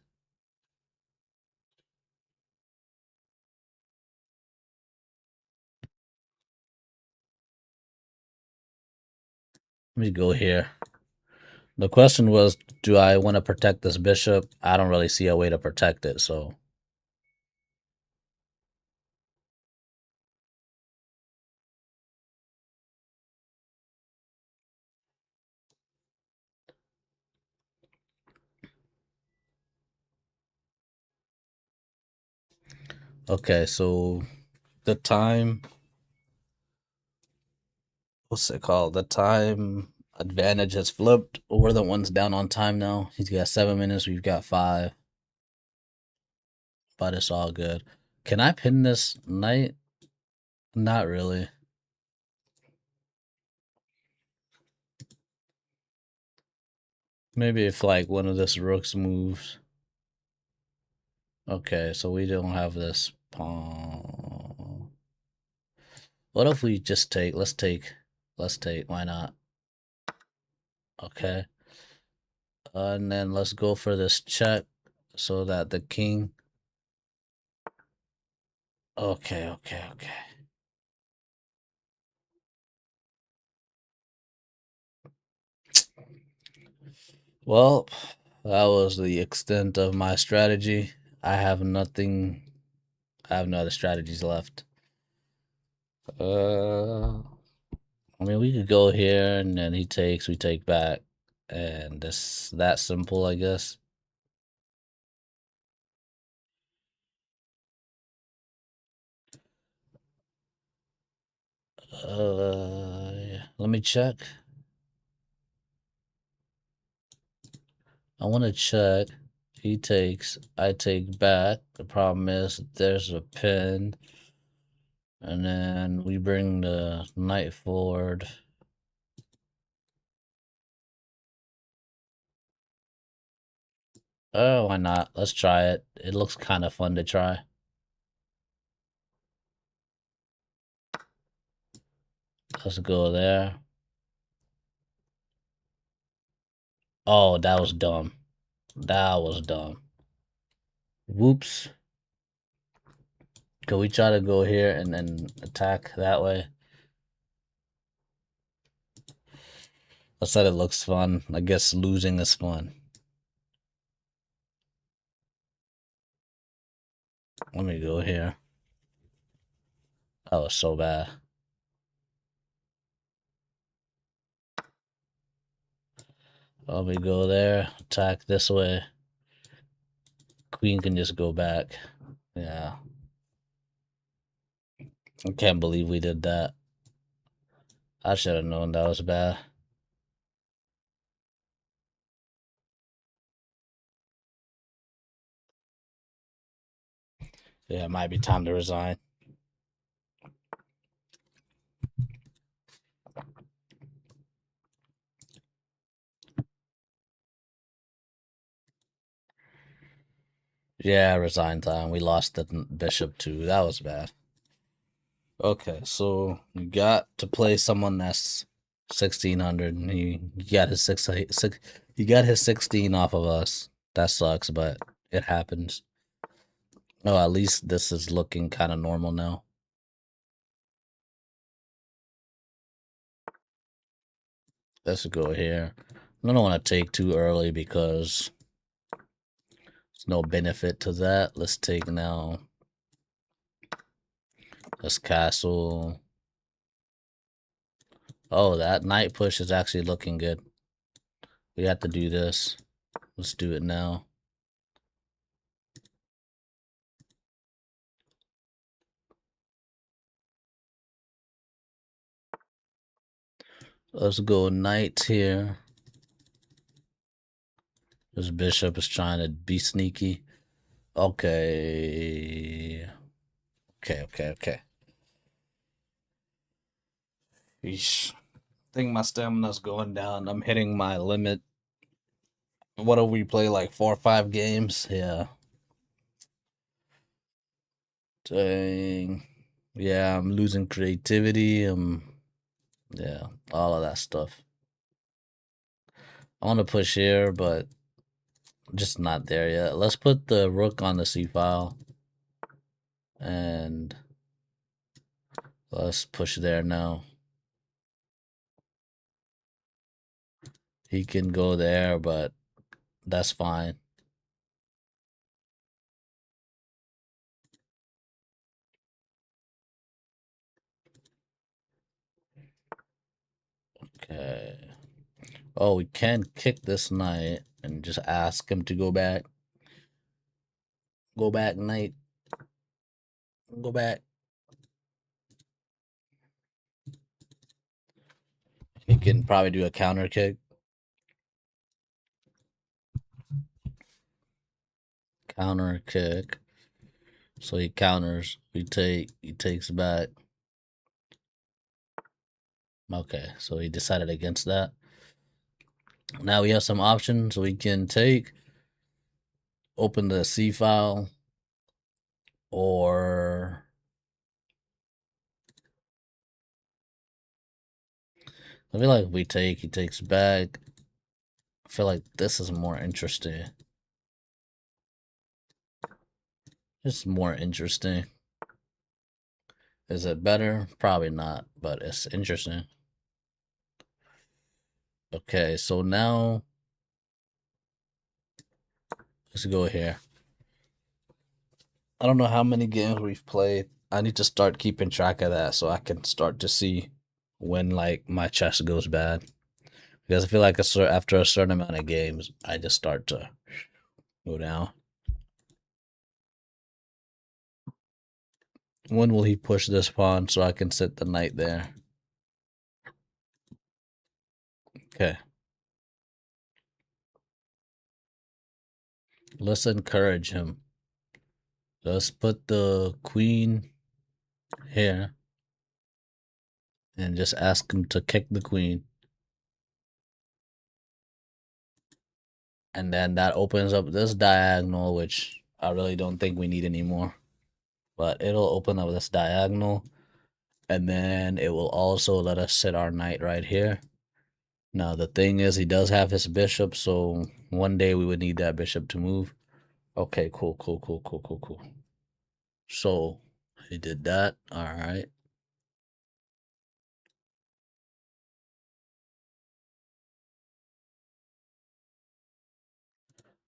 Let me go here. The question was, do I want to protect this bishop? I don't really see a way to protect it, so. Okay, so the time, what's it called? The time advantage has flipped. We're the ones down on time now. He's got 7 minutes. We've got five, but it's all good. Can I pin this knight? Not really. Maybe if like one of this rooks moves. Okay, so we don't have this pawn. What if we just take? Let's take. Let's take. Why not? Okay. And then let's go for this check so that the king. Okay, okay, okay. Well, that was the extent of my strategy. I have nothing. I have no other strategies left. I mean, we could go here and then he takes, we take back, and it's that simple, I guess. Yeah. Let me check. I want to check. He takes, I take back. The problem is there's a pin, and then we bring the knight forward. Oh, why not? Let's try it. It looks kind of fun to try. Let's go there. Oh, that was dumb. That was dumb. Whoops. Could we try to go here and then attack that way? I said it looks fun. I guess losing is fun. Let me go here. That was so bad. Let me go there. Attack this way. Queen can just go back. Yeah. I can't believe we did that. I should have known that was bad. Yeah, it might be time to resign. Yeah, resign time. We lost the bishop too. That was bad. Okay, so you got to play someone that's 1600, and he got his six. He got his 16 off of us. That sucks, but it happens. Oh, at least this is looking kind of normal now. Let's go here. I don't want to take too early because there's no benefit to that. Let's take now. This castle. Oh, that knight push is actually looking good. We have to do this. Let's do it now. Let's go knight here. This bishop is trying to be sneaky. Okay. Okay. Yeesh. I think my stamina's going down. I'm hitting my limit. What do we play, like 4 or 5 games? Yeah. Dang. Yeah, I'm losing creativity. Yeah, all of that stuff. I want to push here, but just not there yet. Let's put the rook on the c file, and let's push there now. He can go there, but that's fine. Okay. Oh, we can kick this knight and just ask him to go back. Go back, knight. Go back. He can probably do a counter kick. Counter kick. So he counters. He takes back. Okay, so he decided against that. Now we have some options. We can take, open the C file, or I feel like if we take, he takes back. I feel like this is more interesting. It's more interesting. Is it better? Probably not, but it's interesting. Okay, so now let's go here. I don't know how many games we've played. I need to start keeping track of that so I can start to see when like my chest goes bad. Because I feel like after a certain amount of games, I just start to go down. When will he push this pawn so I can sit the knight there? Okay. Let's encourage him. Let's put the queen here and just ask him to kick the queen. And then that opens up this diagonal, which I really don't think we need anymore. But it'll open up this diagonal. And then it will also let us sit our knight right here. Now, the thing is, he does have his bishop, so one day we would need that bishop to move. Okay, cool. So he did that. All right.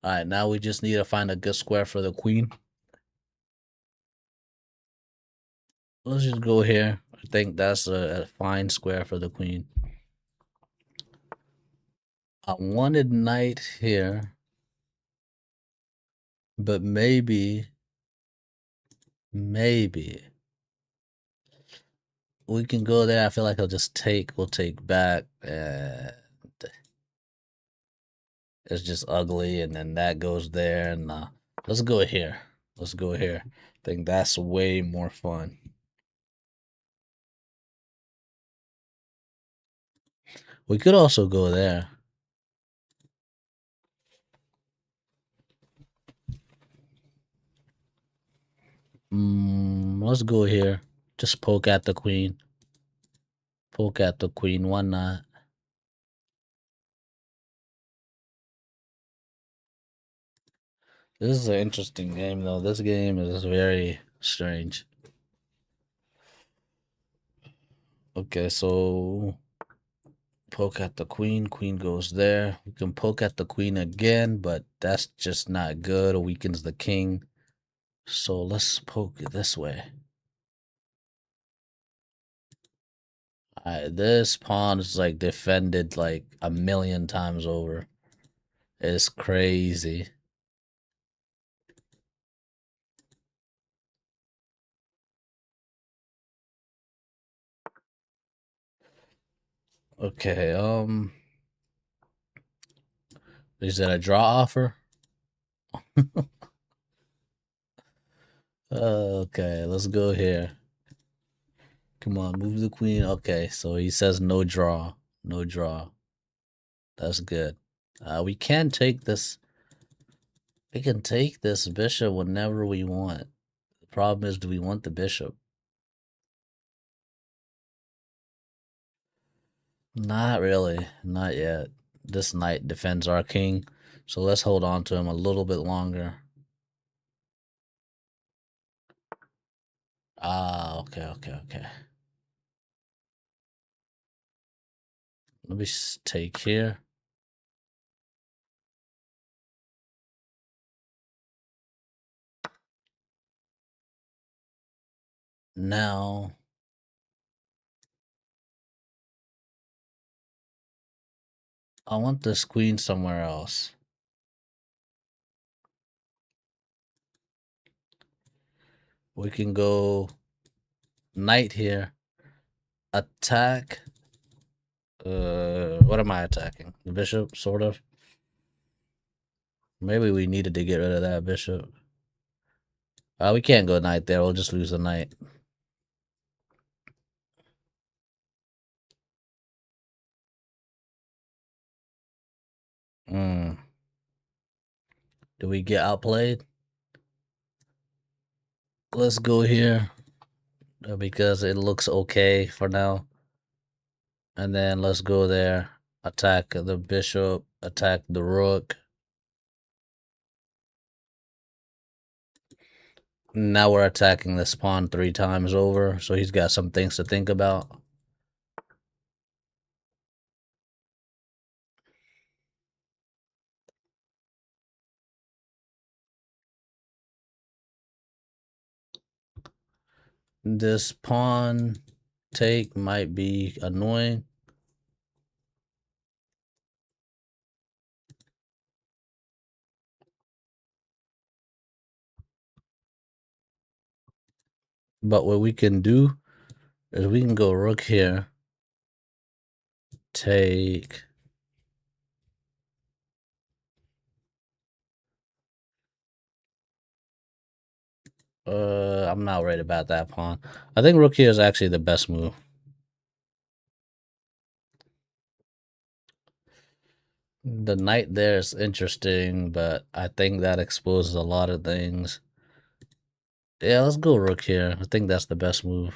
All right, now we just need to find a good square for the queen. Let's just go here. I think that's a fine square for the queen. I wanted knight here, but maybe we can go there. I feel like we'll take back. It's just ugly, and then that goes there, and let's go here. Let's go here. I think that's way more fun. We could also go there. Let's go here. Just poke at the queen. Poke at the queen. Why not? This is an interesting game, though. This game is very strange. Okay, so poke at the queen. Queen goes there. We can poke at the queen again, but that's just not good. It weakens the king. So let's poke it this way. This pawn is like defended like a million times over. It's crazy. Okay, is that a draw offer? Okay, let's go here. Come on, move the queen. Okay, so he says no draw. No draw. That's good. We can take this. We can take this bishop whenever we want. The problem is, do we want the bishop? Not really. Not yet. This knight defends our king, so let's hold on to him a little bit longer. Ah, okay. Let me take here. Now, I want this queen somewhere else. We can go knight here. Attack. What am I attacking? The bishop, sort of. Maybe we needed to get rid of that bishop. We can't go knight there. We'll just lose the knight. Hmm. Do we get outplayed? Let's go here because it looks okay for now. And then let's go there. Attack the bishop. Attack the rook. Now we're attacking this pawn 3 times over, so he's got some things to think about. This pawn take might be annoying. But what we can do is we can go rook here. Take. I'm not worried about that pawn. I think rook here is actually the best move. The knight there is interesting, but I think that exposes a lot of things. Yeah, let's go rook here. I think that's the best move.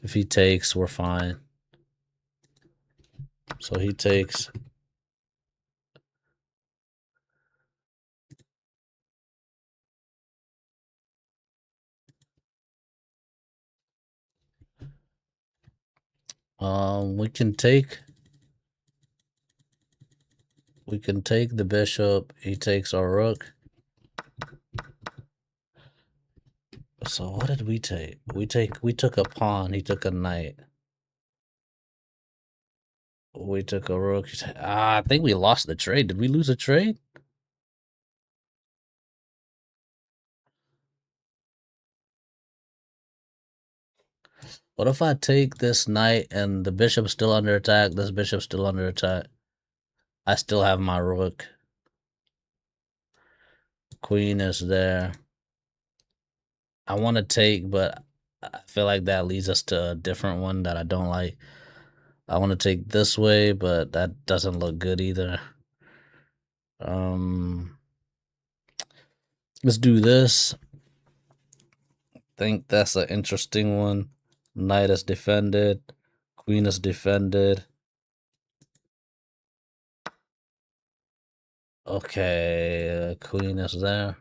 If he takes, we're fine. So he takes. We can take. We can take the bishop. He takes our rook. So what did we take? We took a pawn. He took a knight. We took a rook. I think we lost the trade. Did we lose a trade? What if I take this knight and the bishop's still under attack? This bishop's still under attack. I still have my rook. Queen is there. I want to take, but I feel like that leads us to a different one that I don't like. I want to take this way, but that doesn't look good either. Let's do this. I think that's an interesting one. Knight is defended. Queen is defended. Okay, queen is there.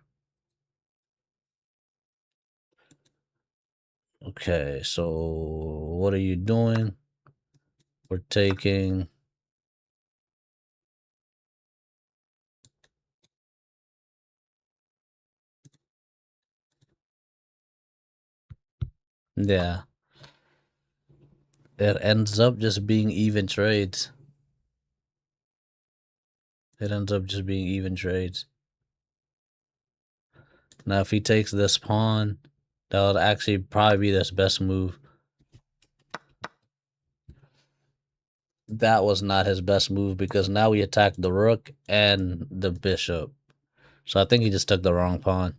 Okay, so what are you doing? We're taking. Yeah. It ends up just being even trades. It ends up just being even trades. Now, if he takes this pawn, that would actually probably be his best move. That was not his best move because now we attacked the rook and the bishop. So I think he just took the wrong pawn.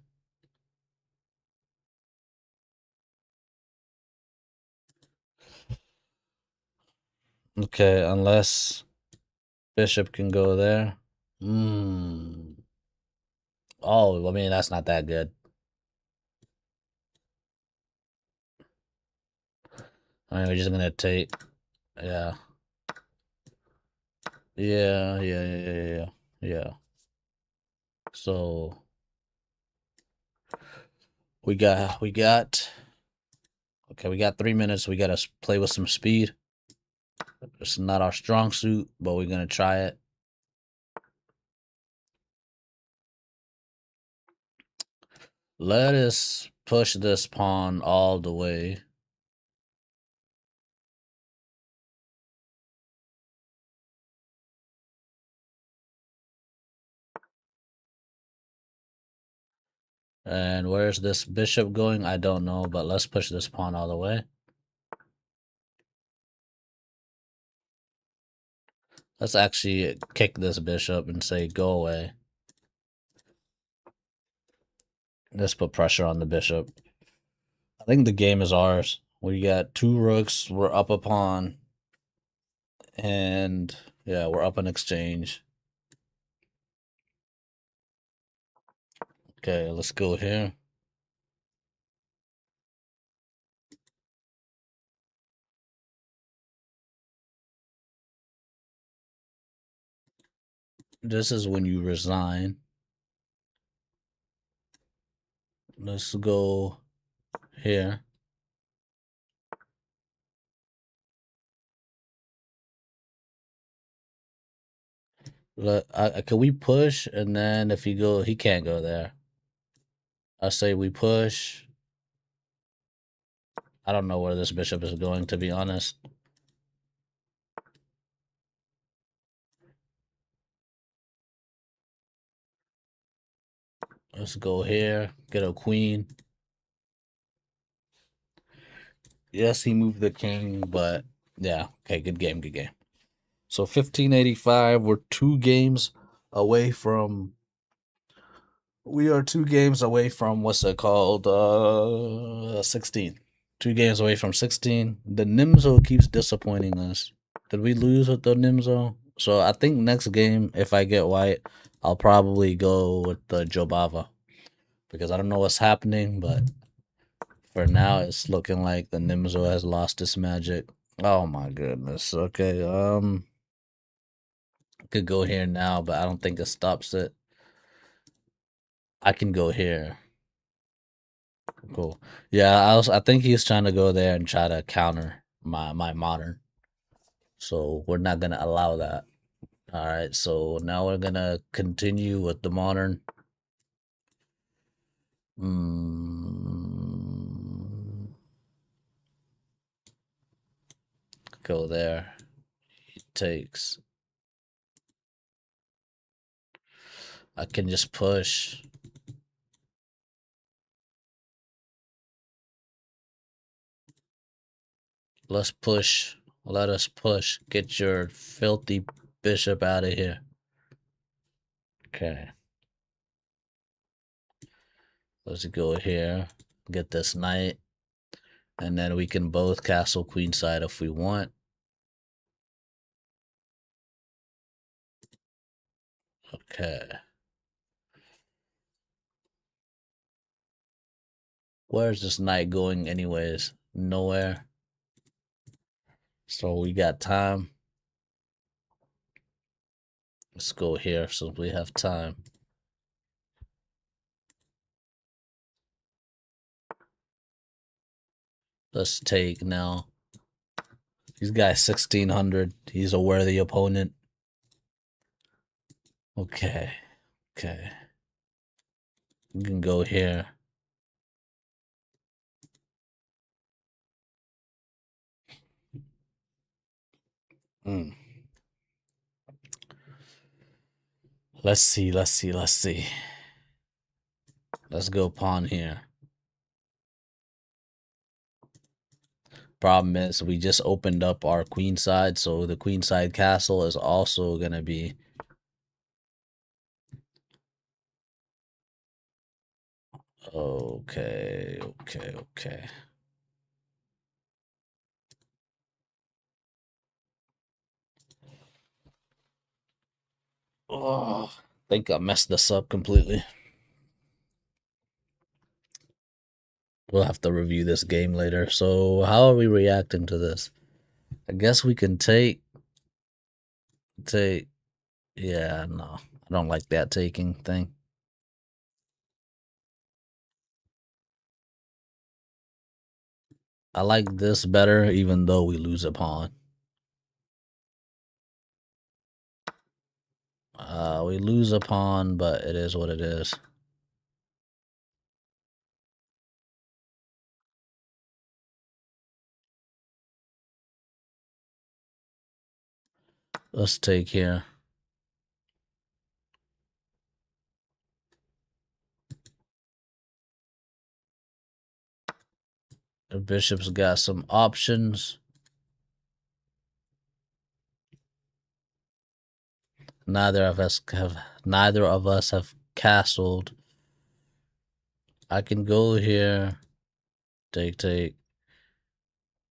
Okay, unless bishop can go there. Oh, I mean, that's not that good. I mean, we're just gonna take. Yeah. Yeah. So we got okay, we got 3 minutes. We gotta play with some speed. It's not our strong suit, but we're gonna try it. Let us push this pawn all the way. And where's this bishop going? I don't know, but let's push this pawn all the way. Let's actually kick this bishop and say, go away. Let's put pressure on the bishop. I think the game is ours. We got 2 rooks. We're up a pawn. And yeah, we're up an exchange. Okay, let's go here. This is when you resign. Let's go here. Can we push? And then if you go, he can't go there. I say we push. I don't know where this bishop is going, to be honest. Let's go here. Get a queen. Yes, he moved the king, but yeah. Okay, good game, good game. So 1585, we're 2 games away from. We are 2 games away from what's it called? 16. 2 games away from 16. The Nimzo keeps disappointing us. Did we lose with the Nimzo? So I think next game, if I get white, I'll probably go with the Jobava. Because I don't know what's happening, but for now it's looking like the Nimzo has lost its magic. Oh my goodness. Okay, could go here now, but I don't think it stops it. I can go here. Cool. Yeah, I think he's trying to go there and try to counter my modern. So we're not gonna allow that. All right, so now we're gonna continue with the modern. Mm, go there. He takes. I can just push. Let's push. Let us push. Get your filthy bishop out of here. Okay. Let's go here. Get this knight. And then we can both castle queenside if we want. Okay. Where's this knight going anyways? Nowhere. So we got time. Let's go here so we have time. Let's take now. He's got 1600. He's a worthy opponent. Okay. Okay. We can go here. Mm. Let's see. Let's see. Let's see. Let's go pawn here. Problem is, we just opened up our queenside, so the queenside castle is also gonna be. Okay. Okay. Okay. Oh, I think I messed this up completely. We'll have to review this game later. So, how are we reacting to this? I guess we can take. Yeah, no, I don't like that taking thing. I like this better, even though we lose a pawn. We lose a pawn, but it is what it is. Let's take here. The bishop's got some options. Neither of us have castled. I can go here. Take.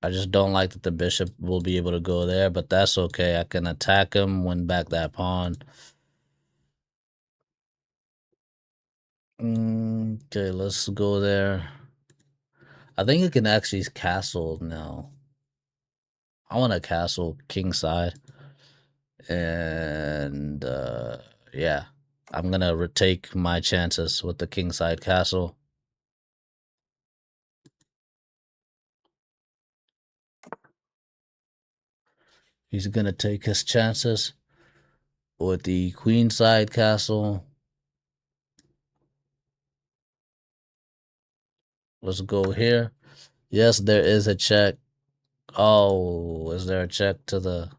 I just don't like that the bishop will be able to go there, but that's okay. I can attack him, win back that pawn. Okay, let's go there. I think you can actually castle now. I want to castle kingside. And yeah, I'm gonna retake my chances with the kingside castle. He's gonna take his chances with the queenside castle. Let's go here. Yes, there is a check. Oh, is there a check to the?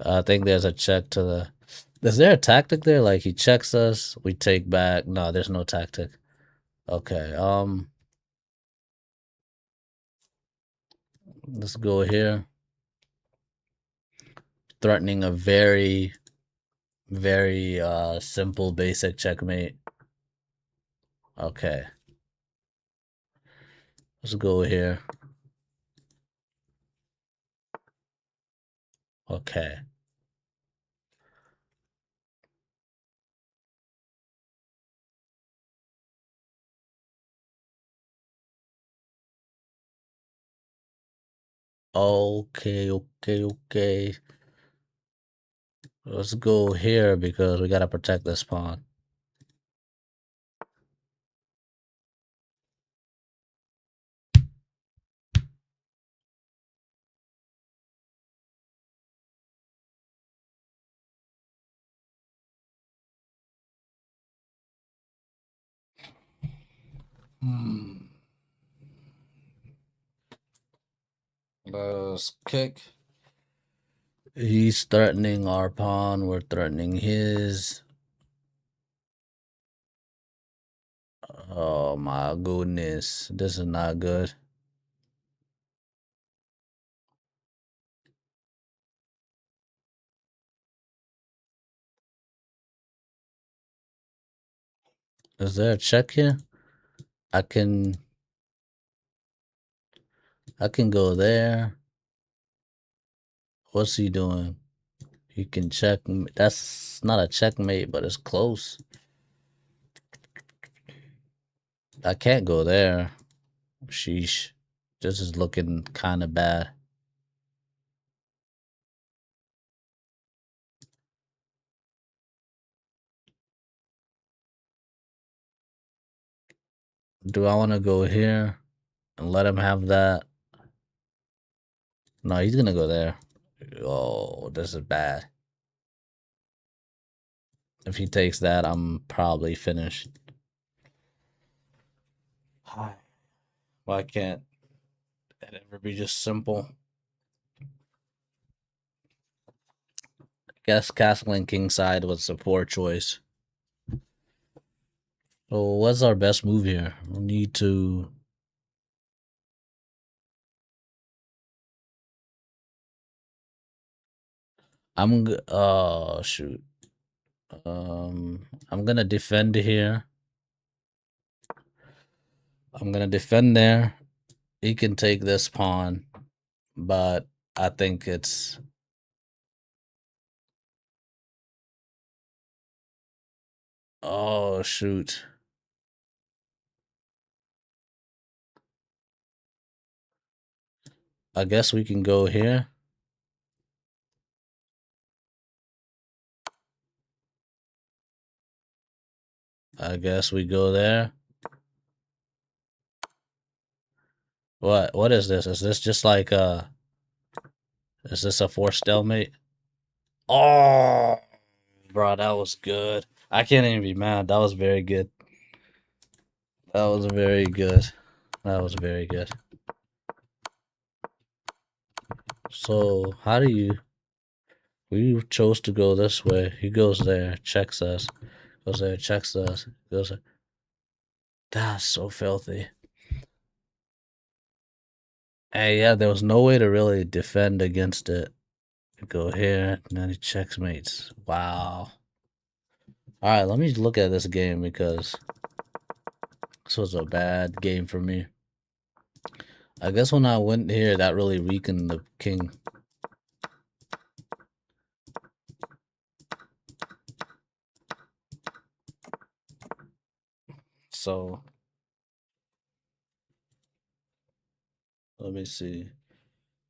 I think there's a check to the. Is there a tactic there? Like he checks us, we take back. No, there's no tactic. Okay. Let's go here. Threatening a very, very simple, basic checkmate. Okay. Let's go here. Okay. Okay. Let's go here because we gotta protect this pawn. Let's kick. He's threatening our pawn. We're threatening his. Oh my goodness. This is not good. Is there a check here? I can go there. What's he doing? He can check. That's not a checkmate, but it's close. I can't go there. Sheesh. This is looking kind of bad. Do I want to go here and let him have that? No, he's gonna go there. Oh, this is bad. If he takes that, I'm probably finished. Why can't it ever be just simple? I guess castling kingside was a poor choice. So what's our best move here? We need to. Oh shoot. I'm gonna defend here. I'm gonna defend there. He can take this pawn, but I think it's. Oh shoot. I guess we can go here. I guess we go there. What is this? Is this just like is this a forced stalemate? Oh bro, that was good. I can't even be mad. That was very good. That was very good. That was very good. So how do you we chose to go this way. He goes there, checks us. Goes there, checks us. Goes there. That's so filthy. Hey, yeah, there was no way to really defend against it. Go here, and then he checkmates. Wow. All right, let me look at this game because this was a bad game for me. I guess when I went here, that really weakened the king. So let me see.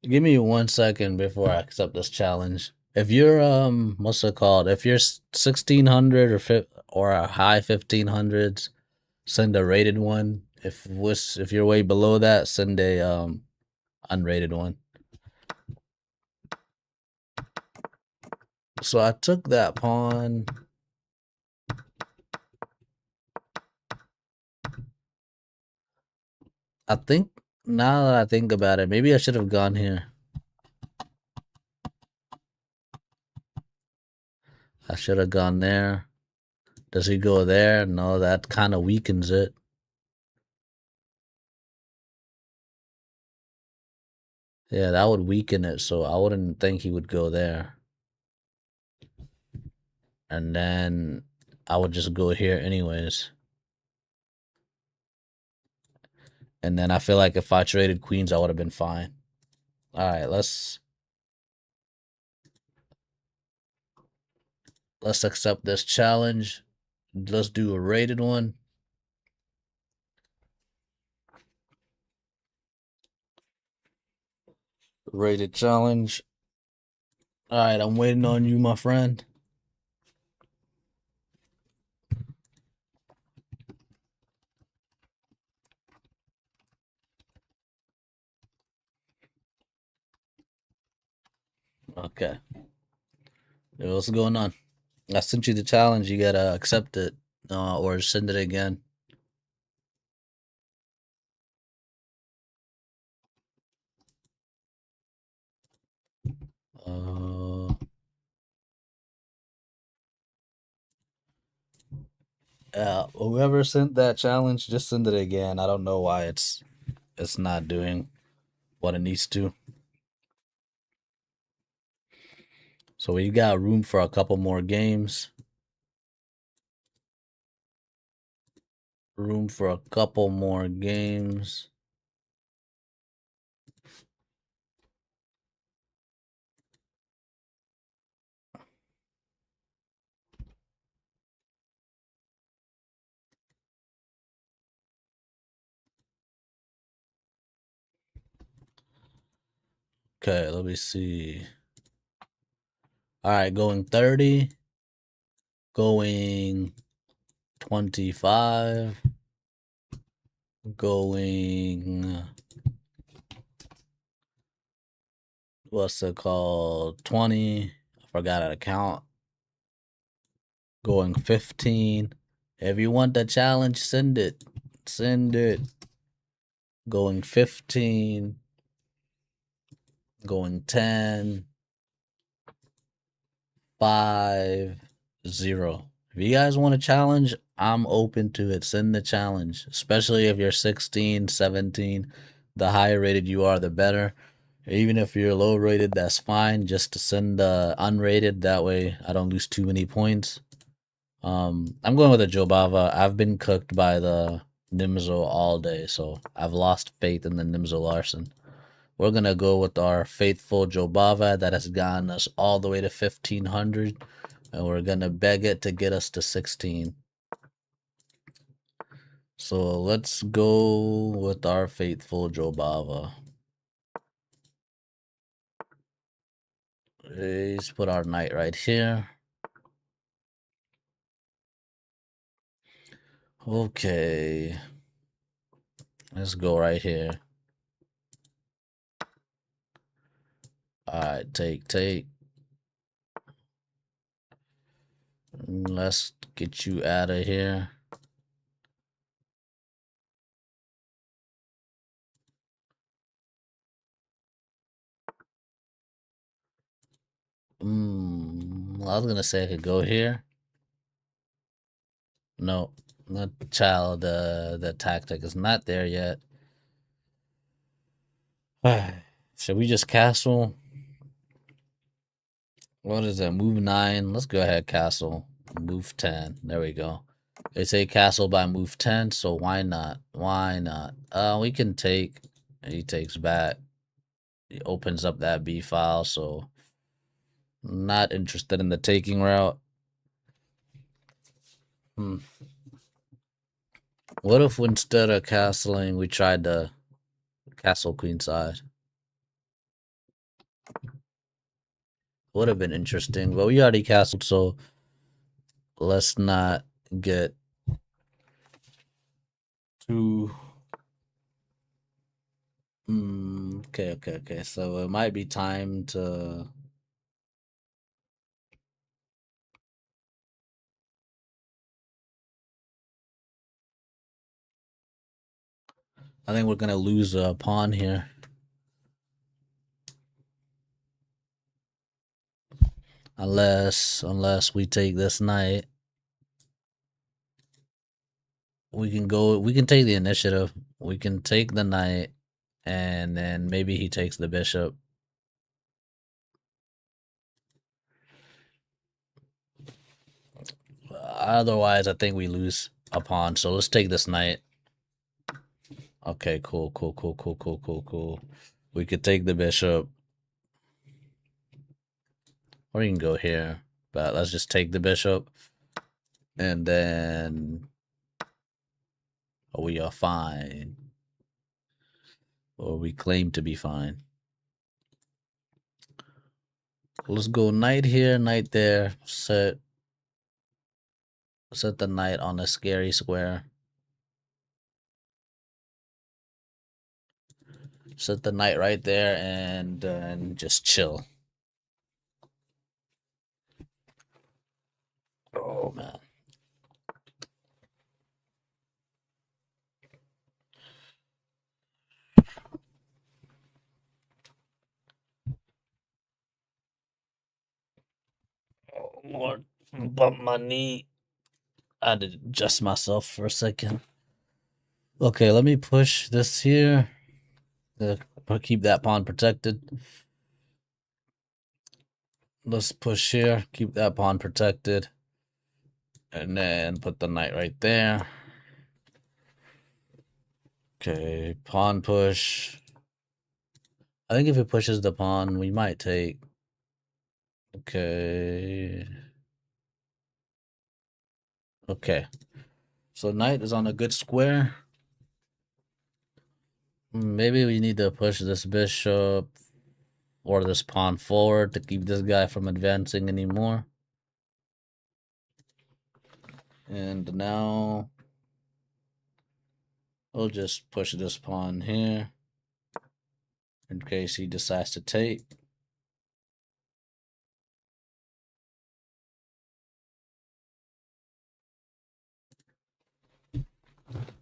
Give me 1 second before I accept this challenge. If you're what's it called? If you're 1600 or a high 1500s, send a rated one. If you're way below that, send a unrated one. So I took that pawn. I think now that I think about it, maybe I should have gone here. I should have gone there. Does he go there? No, that kind of weakens it. Yeah, that would weaken it, so I wouldn't think he would go there. And then I would just go here anyways. And then I feel like if I traded queens, I would have been fine. All right, let's accept this challenge. Let's do a rated one. Rated challenge. All right, I'm waiting on you, my friend. Okay. Yo, what's going on? I sent you the challenge. You gotta accept it, or send it again. Uh, whoever sent that challenge, just send it again. I don't know why it's not doing what it needs to. So we got room for a couple more games. Room for a couple more games. Okay, let me see. All right, going 30, going 25, going what's it called? 20. I forgot how to count. Going 15. If you want the challenge, send it. Send it. Going 15. Going 10. 5, 0. If you guys want a challenge, I'm open to it. Send the challenge, especially if you're 16, 17. The higher rated you are, the better. Even if you're low rated, that's fine. Just to send the unrated, that way I don't lose too many points. I'm going with a Jobava. I've been cooked by the Nimzo all day, so I've lost faith in the Nimzo Larson. We're gonna go with our faithful Jobava that has gotten us all the way to 1500, and we're gonna beg it to get us to 16. So let's go with our faithful Jobava. Let's put our knight right here. Okay. Let's go right here. Alright, take. Let's get you out of here. I was gonna say I could go here. No, The child, the tactic is not there yet. Should we just castle? What is that? Move 9. Let's go ahead, castle. Move 10. There we go. They say castle by move 10, so why not? Why not? We can take. He takes back. He opens up that B file, so not interested in the taking route. Hmm. What if instead of castling, we tried to castle queenside? Would have been interesting, but we already castled, so let's not get too. Okay. So it might be time to. I think we're gonna lose a pawn here. Unless we take this knight. We can take the initiative. We can take the knight and then maybe he takes the bishop. Otherwise I think we lose a pawn. So let's take this knight. Okay, cool. We could take the bishop. Or you can go here. But let's just take the bishop. And then we are fine. Or we claim to be fine. Let's go knight here, knight there. Set the knight on a scary square. Set the knight right there and just chill. Oh man. Oh Lord. Bump my knee. I had to adjust myself for a second. Okay, let me push this here. Keep that pawn protected. Let's push here. Keep that pawn protected. And then put the knight right there. Okay, pawn push. I think if it pushes the pawn, we might take. Okay. Okay. So knight is on a good square. Maybe we need to push this bishop or this pawn forward to keep this guy from advancing anymore. And now we'll just push this pawn here in case he decides to take.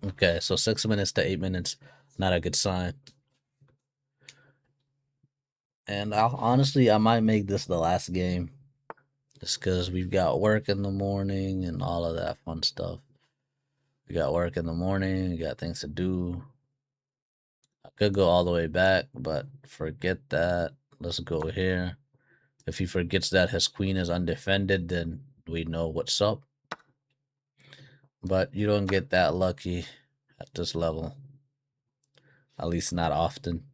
Okay, so 6 minutes to 8 minutes, not a good sign. And honestly, I might make this the last game. Just because we've got work in the morning and all of that fun stuff. We got work in the morning, we got things to do. I could go all the way back, but forget that. Let's go here. If he forgets that his queen is undefended, then we know what's up. But you don't get that lucky at this level. At least not often.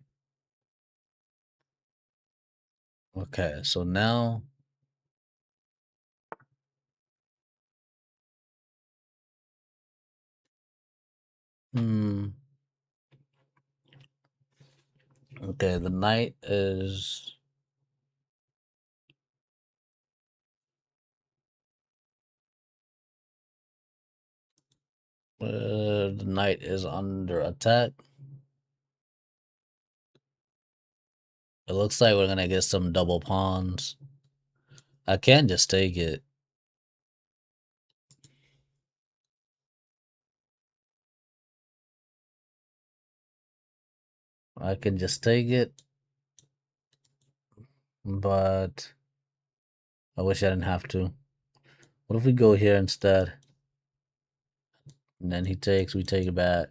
Okay, so now okay, the knight is the knight is under attack. It looks like we're gonna get some double pawns. I can just take it. I can just take it. But I wish I didn't have to. What if we go here instead? And then he takes, we take it back.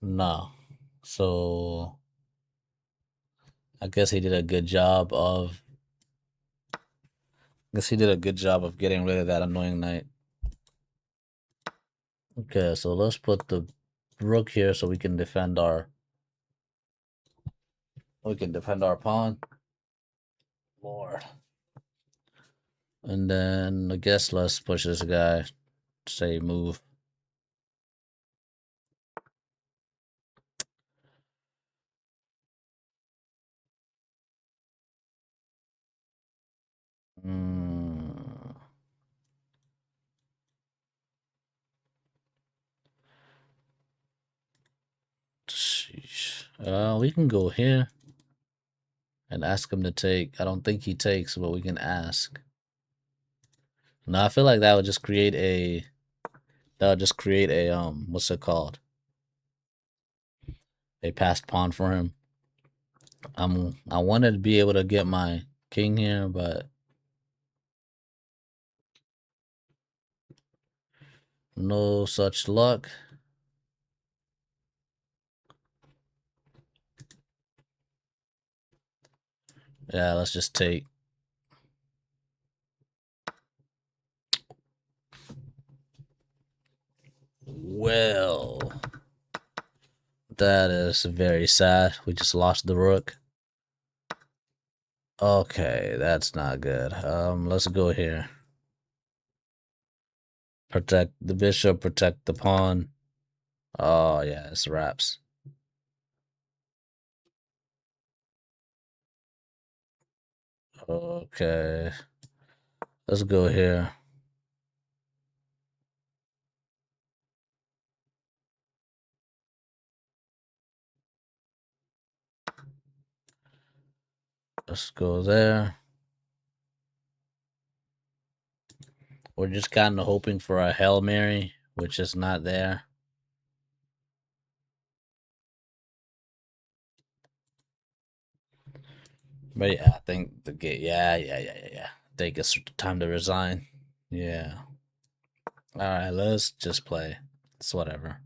No. So I guess he did a good job of getting rid of that annoying knight. Okay, so let's put the rook here so we can defend our pawn. Lord. And then I guess let's push this guy. Say move. Mm. Sheesh. We can go here and ask him to take. I don't think he takes, but we can ask. No, I feel like that would just create a what's it called? A passed pawn for him. I wanted to be able to get my king here, but no such luck. Yeah, let's just take. Well, that is very sad. We just lost the rook. Okay, that's not good. Let's go here. Protect the bishop, protect the pawn. Oh yeah, it's wraps. Okay. Let's go here. Let's go there. We're just kind of hoping for a Hail Mary, which is not there. But yeah, I think the gate. Yeah. I think it's time to resign. Yeah. All right, let's just play. It's whatever.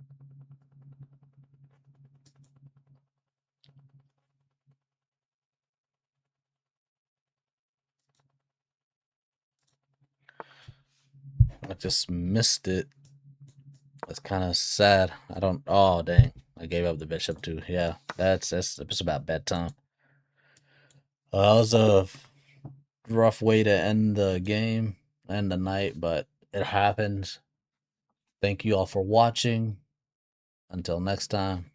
I just missed it. That's kind of sad. I don't. Oh dang! I gave up the bishop too. Yeah, that's it's about bedtime. That was a rough way to end the game, end the night, but it happens. Thank you all for watching. Until next time.